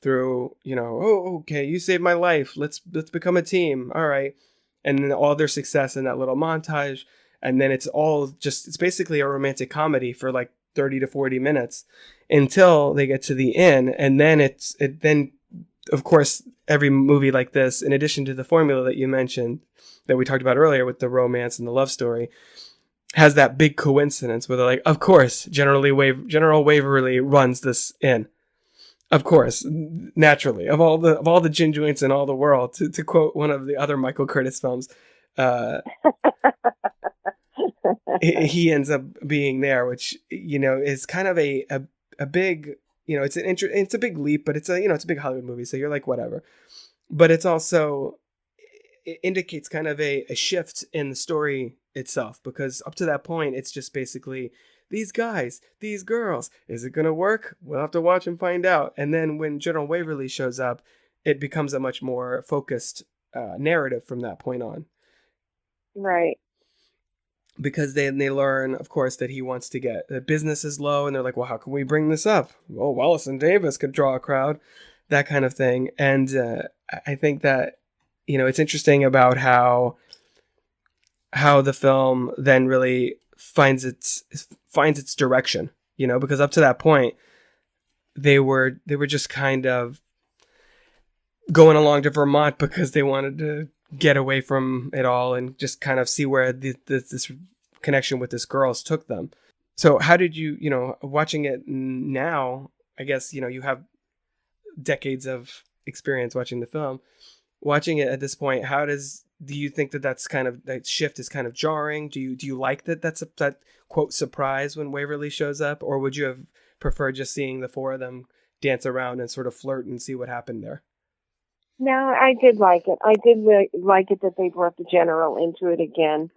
through, oh, okay, you saved my life. Let's become a team. All right. And then all their success in that little montage. And then it's basically a romantic comedy for like 30 to 40 minutes until they get to the inn. And then then of course, every movie like this, in addition to the formula that you mentioned, that we talked about earlier with the romance and the love story, has that big coincidence where they're like, of course, General Waverly runs this inn. Of course, naturally, of all the gin joints in all the world, to quote one of the other Michael Curtiz films, he ends up being there, which is kind of a big, it's a big leap, but it's a big Hollywood movie, so you're like whatever. But it's also, it indicates kind of a shift in the story itself, because up to that point, it's just basically these guys, these girls. Is it going to work? We'll have to watch and find out. And then when General Waverly shows up, it becomes a much more focused narrative from that point on. Right. Because then they learn, of course, that he wants to get the business is low, and they're like, well, how can we bring this up? Well, Wallace and Davis could draw a crowd, that kind of thing. And I think that, it's interesting about how the film then really finds its direction, because up to that point they were just kind of going along to Vermont because they wanted to get away from it all and just kind of see where this connection with this girls took them. So how did you, watching it now, I guess, you have decades of experience watching the film, watching it at this point, do you think that shift is kind of jarring? Do you like that quote surprise when Waverly shows up, or would you have preferred just seeing the four of them dance around and sort of flirt and see what happened there? No, I did like it. I did like it that they brought the general into it again.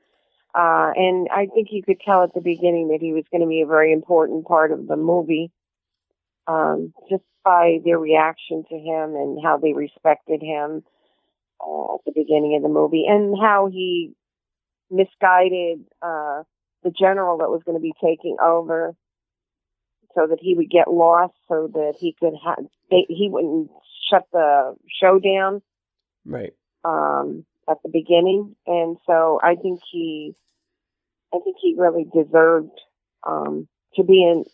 And I think you could tell at the beginning that he was going to be a very important part of the movie, just by their reaction to him and how they respected him at the beginning of the movie, and how he misguided the general that was going to be taking over, so that he would get lost, so that he could he wouldn't shut the show down. Right. At the beginning, and so I think he really deserved to be in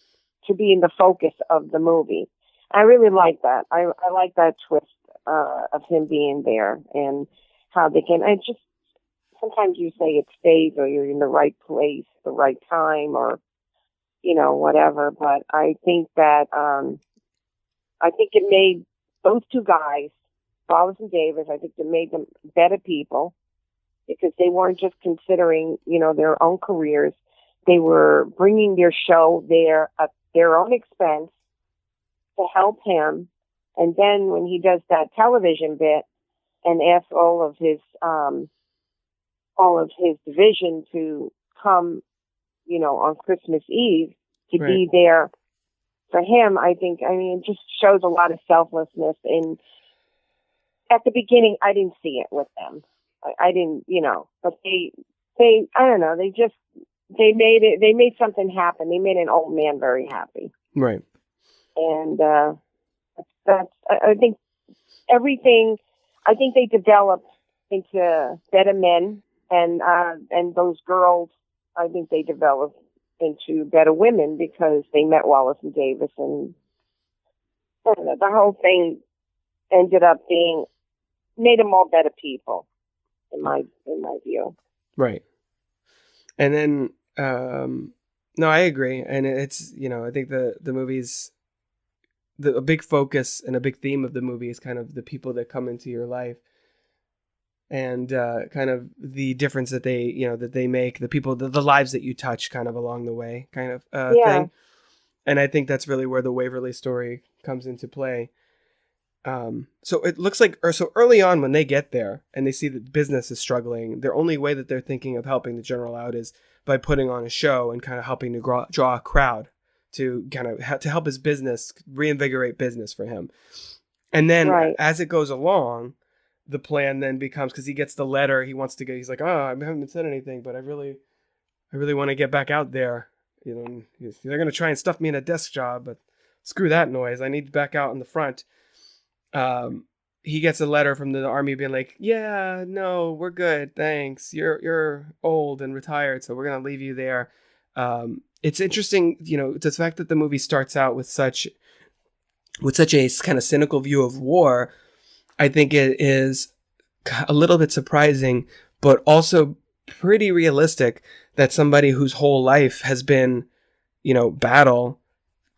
the focus of the movie. I really like that. I like that twist of him being there, and how they can. I just sometimes you say it's fate, or you're in the right place, the right time, or whatever. But I think that I think it made those two guys, Wallace and Davis, I think it made them better people, because they weren't just considering, their own careers. They were bringing their show there at their own expense to help him. And then when he does that television bit and asks all of his division to come, on Christmas Eve to be there for him, it just shows a lot of selflessness. And at the beginning, I didn't see it with them. I didn't, but they, I don't know, they made something happen. They made an old man very happy. Right. And, I think they developed into better men, and those girls, I think they developed into better women, because they met Wallace and Davis, and I don't know, the whole thing ended up made them all better people, in my view. Right. And then, no, I agree. And it's, I think the movie's, a big focus and a big theme of the movie is kind of the people that come into your life, and kind of the difference that they make, the people, the lives that you touch kind of along the way kind of thing. And I think that's really where the Waverly story comes into play. So it looks like, so early on when they get there and they see that business is struggling, their only way that they're thinking of helping the general out is by putting on a show and kind of helping to draw a crowd to kind of to help his business, reinvigorate business for him. And then as it goes along, the plan then becomes, because he gets the letter, he's like, I haven't said anything, but I really want to get back out there. They're going to try and stuff me in a desk job, but screw that noise. I need to back out in the front. He gets a letter from the army being like, yeah, no, we're good. Thanks. You're old and retired, so we're going to leave you there. It's interesting, the fact that the movie starts out with such a kind of cynical view of war. I think it is a little bit surprising, but also pretty realistic that somebody whose whole life has been, battle,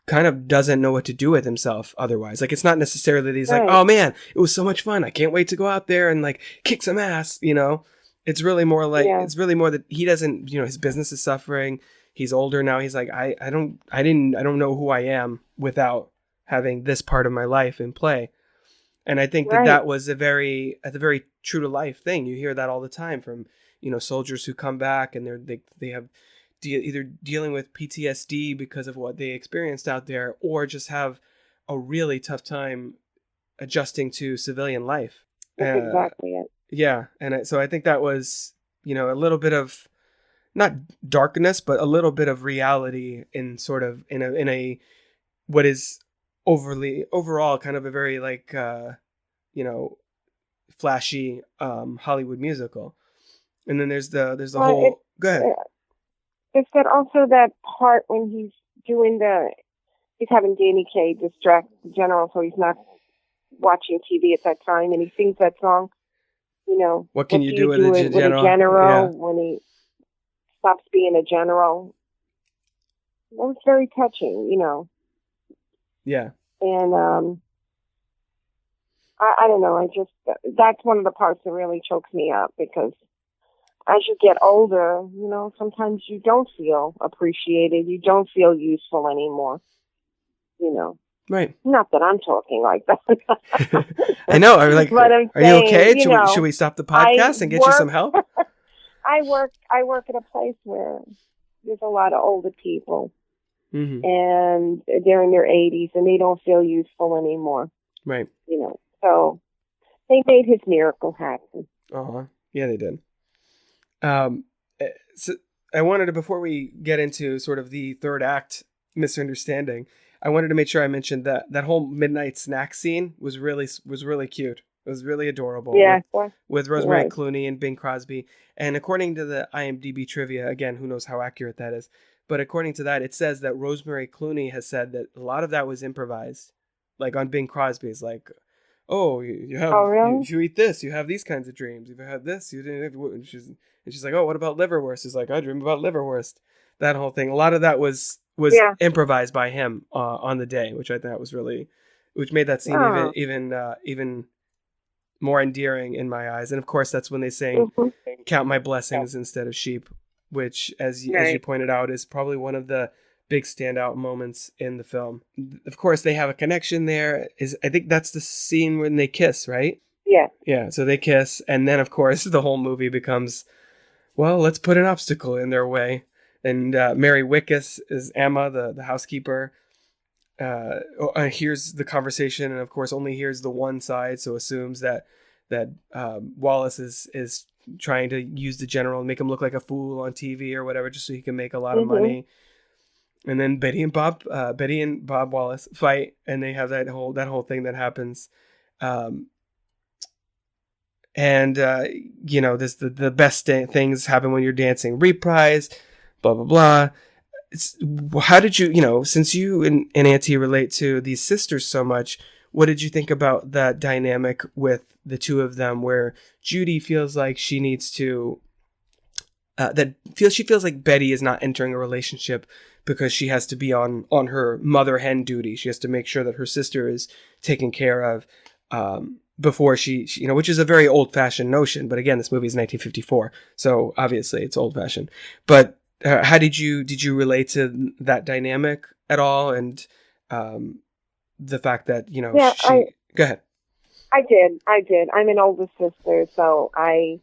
kind of doesn't know what to do with himself otherwise. Like, it's not necessarily that he's like, oh man, it was so much fun, I can't wait to go out there and like kick some ass. It's really more like, it's really more that he doesn't, his business is suffering. He's older now. He's like, I don't know who I am without having this part of my life in play. And I think that was a very true to life thing. You hear that all the time from, soldiers who come back and they have either dealing with PTSD because of what they experienced out there, or just have a really tough time adjusting to civilian life. That's exactly it. Yeah. And so I think that was, a little bit of, not darkness, but a little bit of reality in sort of in a what is overall kind of a very like, flashy Hollywood musical. And then there's the whole, go ahead. It's that also that part when he's having Danny Kaye distract the general so he's not watching TV at that time, and he sings that song, what can you do with a general? Yeah. When he stops being a general. That was very touching, Yeah. And I don't know, that's one of the parts that really chokes me up, because as you get older, sometimes you don't feel appreciated. You don't feel useful anymore, Right. Not that I'm talking like that. I know. I'm like, but I'm are saying, you okay? Should we stop the podcast and get you some help? I work at a place where there's a lot of older people, and they're in their 80s, and they don't feel useful anymore. Right. So they made his miracle happen. Yeah, they did. So I wanted to, before we get into sort of the third act misunderstanding, I wanted to make sure I mentioned that whole midnight snack scene was really cute. It was really adorable. Yeah. With Rosemary Clooney and Bing Crosby. And according to the IMDb trivia, again, who knows how accurate that is, but according to that, it says that Rosemary Clooney has said that a lot of that was improvised. Like on Bing Crosby's, like, oh, you have, really? you eat this, you have these kinds of dreams. You've had this, you didn't. And she's like, oh, what about liverwurst? He's like, I dream about liverwurst. That whole thing. A lot of that was improvised by him on the day, which I thought was really, which made that scene even more endearing in my eyes. And of course, that's when they sang "Count My Blessings" instead of "Sheep," which, as you pointed out, is probably one of the big standout moments in the film. Of course, they have a connection there. I think that's the scene when they kiss, right? Yeah. Yeah. So they kiss, and then of course the whole movie becomes, well, let's put an obstacle in their way. And Mary Wickes is Emma, the housekeeper. Hears the conversation, and of course only hears the one side, so assumes that Wallace is trying to use the general and make him look like a fool on TV or whatever, just so he can make a lot of money. And then Betty and Bob Wallace fight, and they have that whole thing that happens. This the best things happen when you're dancing. Reprise, blah blah blah. How did you, since you and Auntie relate to these sisters so much, what did you think about that dynamic with the two of them, where Judy feels like she needs to, she feels like Betty is not entering a relationship because she has to be on her mother hen duty. She has to make sure that her sister is taken care of before she which is a very old fashioned notion. But again, this movie is 1954, so obviously it's old fashioned. But how did you relate to that dynamic at all, and the fact that go ahead. I did. I'm an older sister, so I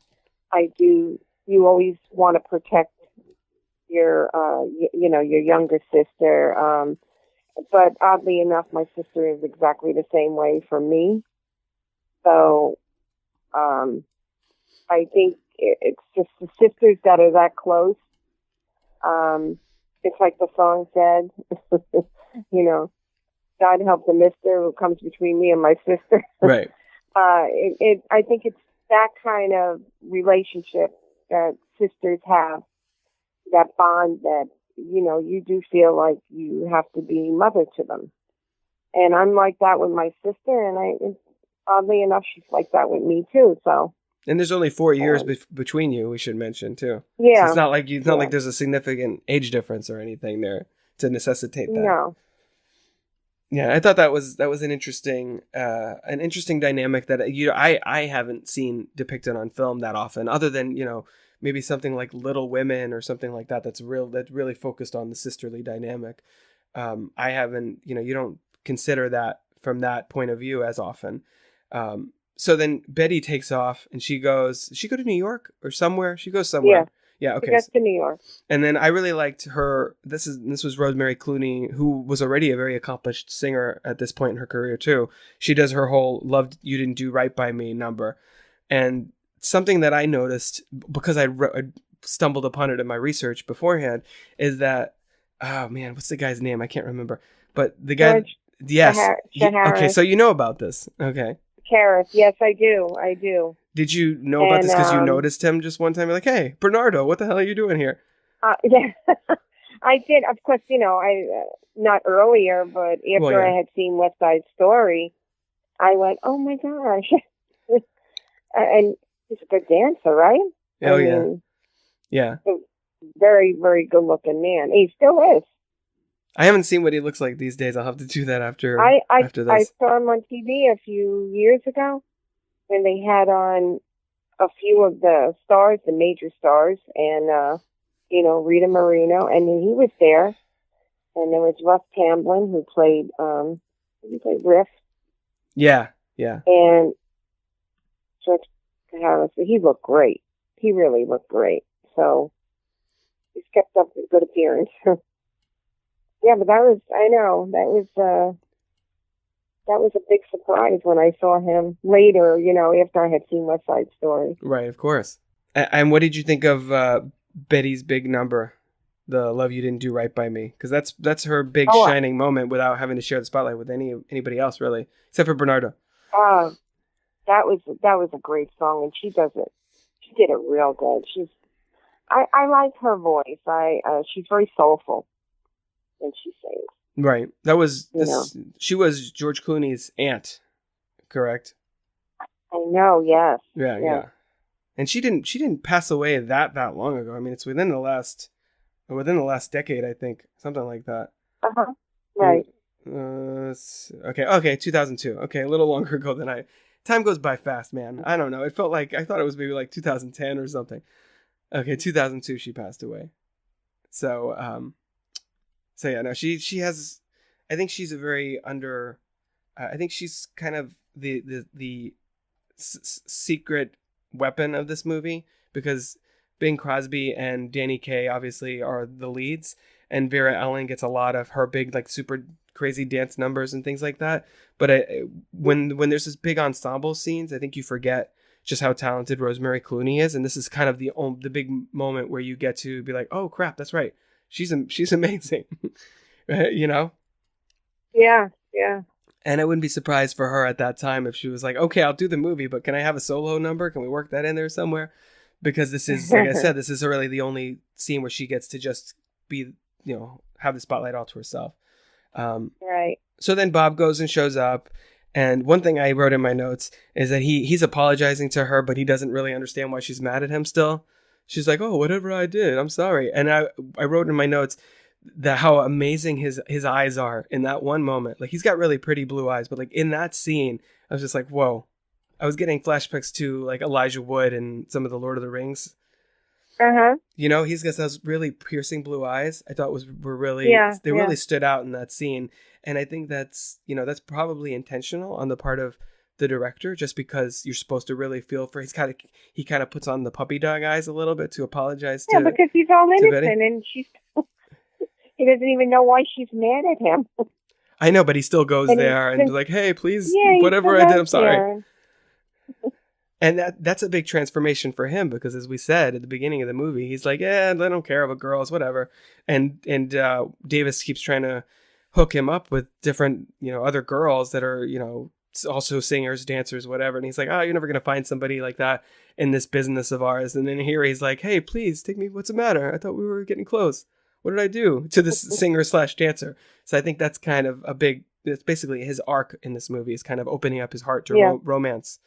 do. You always want to protect your your younger sister. But oddly enough, my sister is exactly the same way for me. So I think it's just the sisters that are that close. It's like the song said, God help the mister who comes between me and my sister. Right. I think it's that kind of relationship that sisters have, that bond that, you do feel like you have to be mother to them. And I'm like that with my sister, and oddly enough, she's like that with me too, so. And there's only 4 years between you, we should mention, too. Yeah. So it's not like there's a significant age difference or anything there to necessitate that. No. Yeah, I thought that was an interesting dynamic that I haven't seen depicted on film that often, other than maybe something like Little Women or something like that that's really focused on the sisterly dynamic. I haven't, you don't consider that from that point of view as often. So then Betty takes off, and she go to New York or somewhere? She goes somewhere. Yeah, okay. She goes to New York. And then I really liked her. This was Rosemary Clooney, who was already a very accomplished singer at this point in her career too. She does her whole "Love You Didn't Do Right by Me" number. And something that I noticed, because I stumbled upon it in my research beforehand, is that, oh man, what's the guy's name? I can't remember. But the guy, George yes. Shaharis. Okay, so you know about this. Okay. Harris. Yes, I do. Did you know about this because you noticed him just one time? You're like, hey, Bernardo, what the hell are you doing here? Yeah, I did. Of course, I not earlier, but after I had seen West Side Story, I went, oh my gosh. And he's a good dancer, right? Oh, yeah. Very, very good looking man. He still is. I haven't seen what he looks like these days. I'll have to do that after this. I saw him on TV a few years ago when they had on a few of the stars, the major stars, and, Rita Moreno, and he was there. And there was Russ Tamblyn, who played Riff. Yeah. And George Harris, he looked great. He really looked great. so he's kept up a good appearance. Yeah, but that was a big surprise when I saw him later, after I had seen West Side Story. Right, of course. And what did you think of Betty's big number, the "Love You Didn't Do Right by Me"? Because that's her big shining moment without having to share the spotlight with anybody else, really, except for Bernardo. That was a great song, and she did it real good. I like her voice. She's very soulful when she sings. Right. That was she was George Clooney's aunt, correct? I know. Yes. Yeah. And she didn't pass away that long ago. I mean, it's within the last decade, I think, something like that. Right. Okay, 2002. Okay, a little longer ago than time goes by fast, man. I don't know. It felt like I thought it was maybe like 2010 or something. Okay, 2002 she passed away. So yeah, no, she has, I think she's a very I think she's kind of the secret weapon of this movie, because Bing Crosby and Kaye obviously are the leads, and Vera-Ellen gets a lot of her big, like, super crazy dance numbers and things like that. But when there's this big ensemble scenes, I think you forget just how talented Rosemary Clooney is, and this is kind of the big moment where you get to be like, oh crap, that's right, she's amazing. Right, Yeah. And I wouldn't be surprised for her at that time if she was like, okay, I'll do the movie, but can I have a solo number? Can we work that in there somewhere? Because this is, like I said, this is really the only scene where she gets to just be, have the spotlight all to herself. Right. So then Bob goes and shows up. And one thing I wrote in my notes is that he's apologizing to her, but he doesn't really understand why she's mad at him still. She's like, oh, whatever I did, I'm sorry. And I wrote in my notes that how amazing his eyes are in that one moment. Like, he's got really pretty blue eyes, but like in that scene, I was just like, whoa. I was getting flashbacks to like Elijah Wood and some of the Lord of the Rings. He's got those really piercing blue eyes. I thought were really, really stood out in that scene. And I think that's probably intentional on the part of the director, just because you're supposed to really feel for, he kind of puts on the puppy dog eyes a little bit to apologize to. Yeah, because he's all innocent and he doesn't even know why she's mad at him. I know, but he still goes there and like, hey, please, yeah, whatever I did, I'm sorry. There. And that's a big transformation for him, because as we said at the beginning of the movie, he's like, I don't care about girls, whatever. And Davis keeps trying to hook him up with different, other girls that are, also singers, dancers, whatever. And he's like, oh, you're never going to find somebody like that in this business of ours. And then here he's like, hey, please take me. What's the matter? I thought we were getting close. What did I do to this singer/dancer? So I think that's kind of it's basically his arc in this movie, is kind of opening up his heart to romance.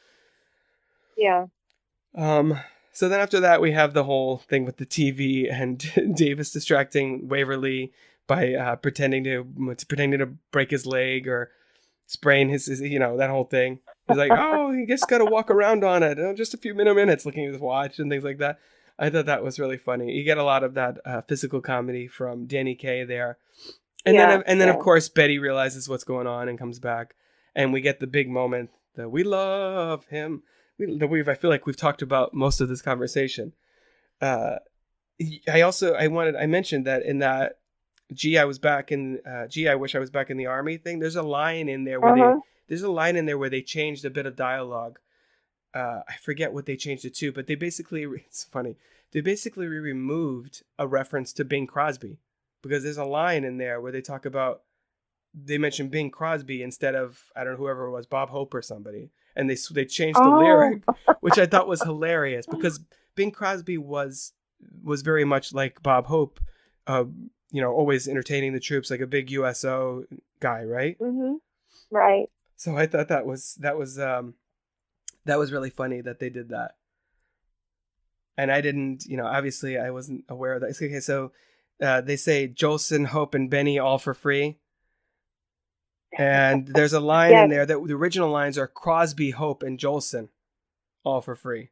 Yeah. So then after that, we have the whole thing with the TV and Davis distracting Waverly by pretending to break his leg or sprain his that whole thing. He's like, oh, he just got to walk around on it. Just a few minutes looking at his watch and things like that. I thought that was really funny. You get a lot of that physical comedy from Kaye there. And then of course, Betty realizes what's going on and comes back. And we get the big moment that we love him. I feel like we've talked about most of this conversation. I mentioned that in that I wish I was back in the army thing. There's a line in there where they changed a bit of dialogue. I forget what they changed it to, but it's funny. They basically removed a reference to Bing Crosby, because there's a line in there where they mention Bing Crosby instead of, I don't know, whoever it was, Bob Hope or somebody. And they changed the lyric, which I thought was hilarious, because Bing Crosby was very much like Bob Hope, always entertaining the troops, like a big USO guy, right? Mm-hmm. Right. So I thought that was really funny that they did that. And I didn't, obviously I wasn't aware of that. Okay, so they say Jolson, Hope, and Benny all for free. And there's a line in there that the original lines are Crosby, Hope, and Jolson all for free.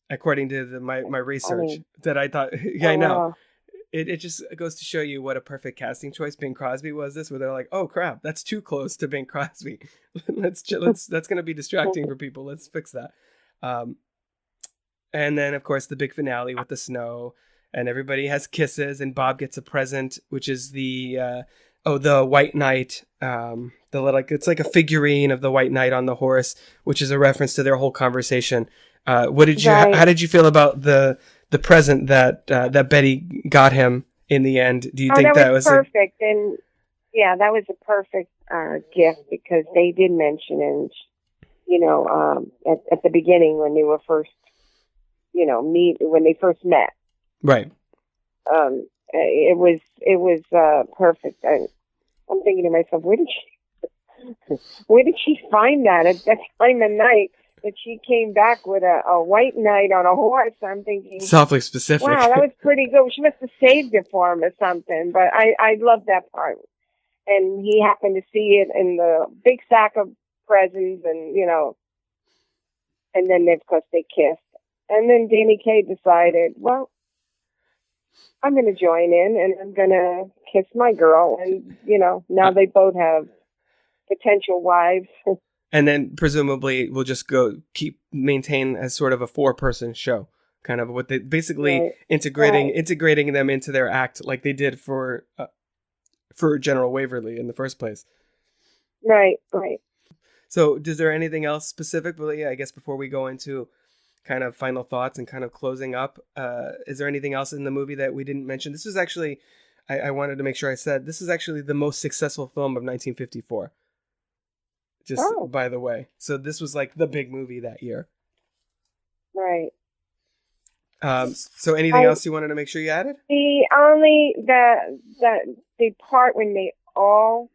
According to my research that I thought, I know. Wow. It just goes to show you what a perfect casting choice Bing Crosby was. Where they're like, oh crap, that's too close to Bing Crosby. Let's that's going to be distracting for people. Let's fix that. And then, of course, the big finale with the snow, and everybody has kisses, and Bob gets a present, which is the White Knight. It's like a figurine of the White Knight on the horse, which is a reference to their whole conversation. How did you feel about the present that Betty got him in the end? Do you think that was perfect? And yeah, that was a perfect gift, because they did mention, and at the beginning when they were first, when they first met, right? It was perfect. I'm thinking to myself, where did she find that at that time of night? That she came back with a white knight on a horse. I'm thinking, it's awfully specific. Wow, that was pretty good. She must have saved it for him or something. But I love that part. And he happened to see it in the big sack of presents, and and then of course they kissed. And then Danny Kaye decided, well, I'm going to join in, and I'm going to kiss my girl. And now they both have potential wives. And then presumably we'll just maintain as sort of a 4-person show, kind of what they basically integrating them into their act, like they did for General Waverly in the first place. Right. So is there anything else specifically, I guess, before we go into kind of final thoughts and kind of closing up, is there anything else in the movie that we didn't mention? This was actually, I wanted to make sure I said, this is actually the most successful film of 1954. By the way. So this was like the big movie that year. Right. So anything else you wanted to make sure you added? The part when they all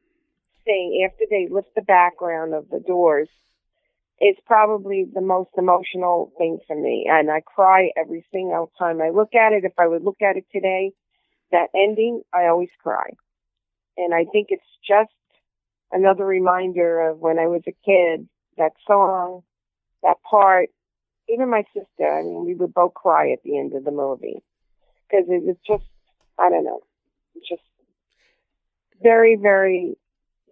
sing after they lift the background of the Doors is probably the most emotional thing for me. And I cry every single time I look at it. If I would look at it today, that ending, I always cry. And I think it's just another reminder of when I was a kid, that song, that part. Even my sister, I mean, we would both cry at the end of the movie. Because it was just, I don't know, it's just very, very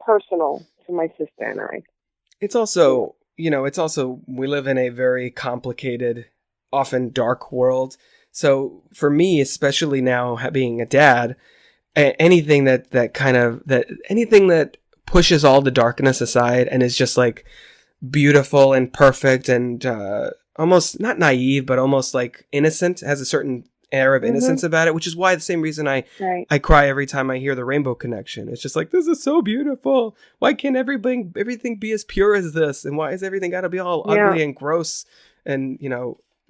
personal to my sister and I. It's also, we live in a very complicated, often dark world. So for me, especially now being a dad, anything that pushes all the darkness aside and is just like beautiful and perfect and almost not naive, but almost like innocent, has a certain air of innocence about it, which is why the same reason I cry every time I hear the Rainbow Connection. It's just like, this is so beautiful. Why can't everything be as pure as this? And why is everything got to be all ugly and gross and,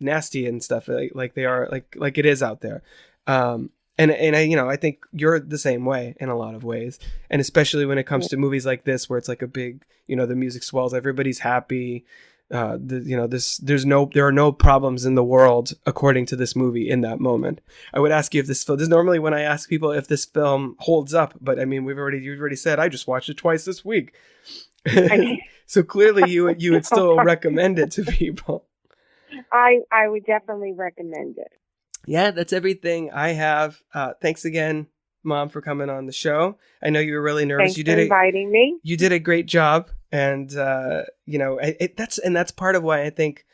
nasty and stuff like they are, like it is out there. And I think you're the same way in a lot of ways. And especially when it comes to movies like this, where it's like a big, the music swells, everybody's happy. There are no problems in the world according to this movie in that moment. I would ask you if this film, this is normally when I ask people if this film holds up, but I mean, you've already said, I just watched it twice this week. So clearly you would still recommend it to people. I would definitely recommend it. Yeah, that's everything I have. Thanks again, Mom, for coming on the show. I know you were really nervous. Thanks for inviting me. You did a great job, and that's part of why I think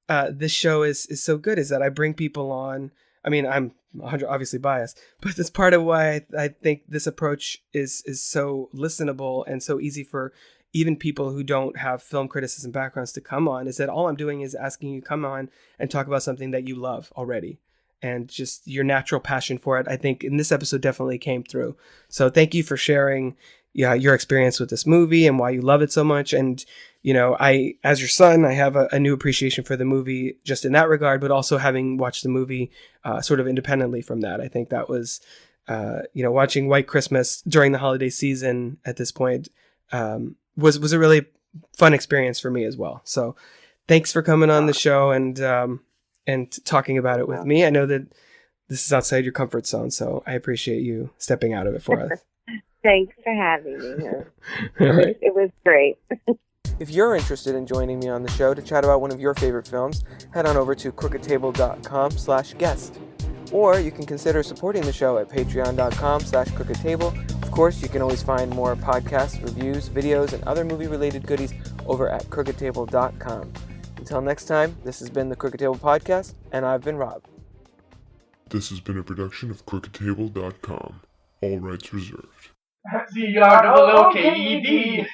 this show is so good. Is that I bring people on. I mean, I'm obviously biased, but that's part of why I think this approach is so listenable and so easy for even people who don't have film criticism backgrounds to come on. Is that all I'm doing is asking you to come on and talk about something that you love already. And just your natural passion for it, I think in this episode definitely came through. So thank you for sharing your experience with this movie and why you love it so much. And, I, as your son, I have a new appreciation for the movie just in that regard, but also having watched the movie sort of independently from that. I think that was, watching White Christmas during the holiday season at this point was a really fun experience for me as well. So thanks for coming on the show and talking about it with me. I know that this is outside your comfort zone, so I appreciate you stepping out of it for us. Thanks for having me. All right. It was great. If you're interested in joining me on the show to chat about one of your favorite films, head on over to crookedtable.com/guest. Or you can consider supporting the show at patreon.com/crookedtable. Of course, you can always find more podcasts, reviews, videos, and other movie-related goodies over at crookedtable.com. Until next time, this has been the Crooked Table Podcast, and I've been Rob. This has been a production of crookedtable.com. All rights reserved. CROOKED.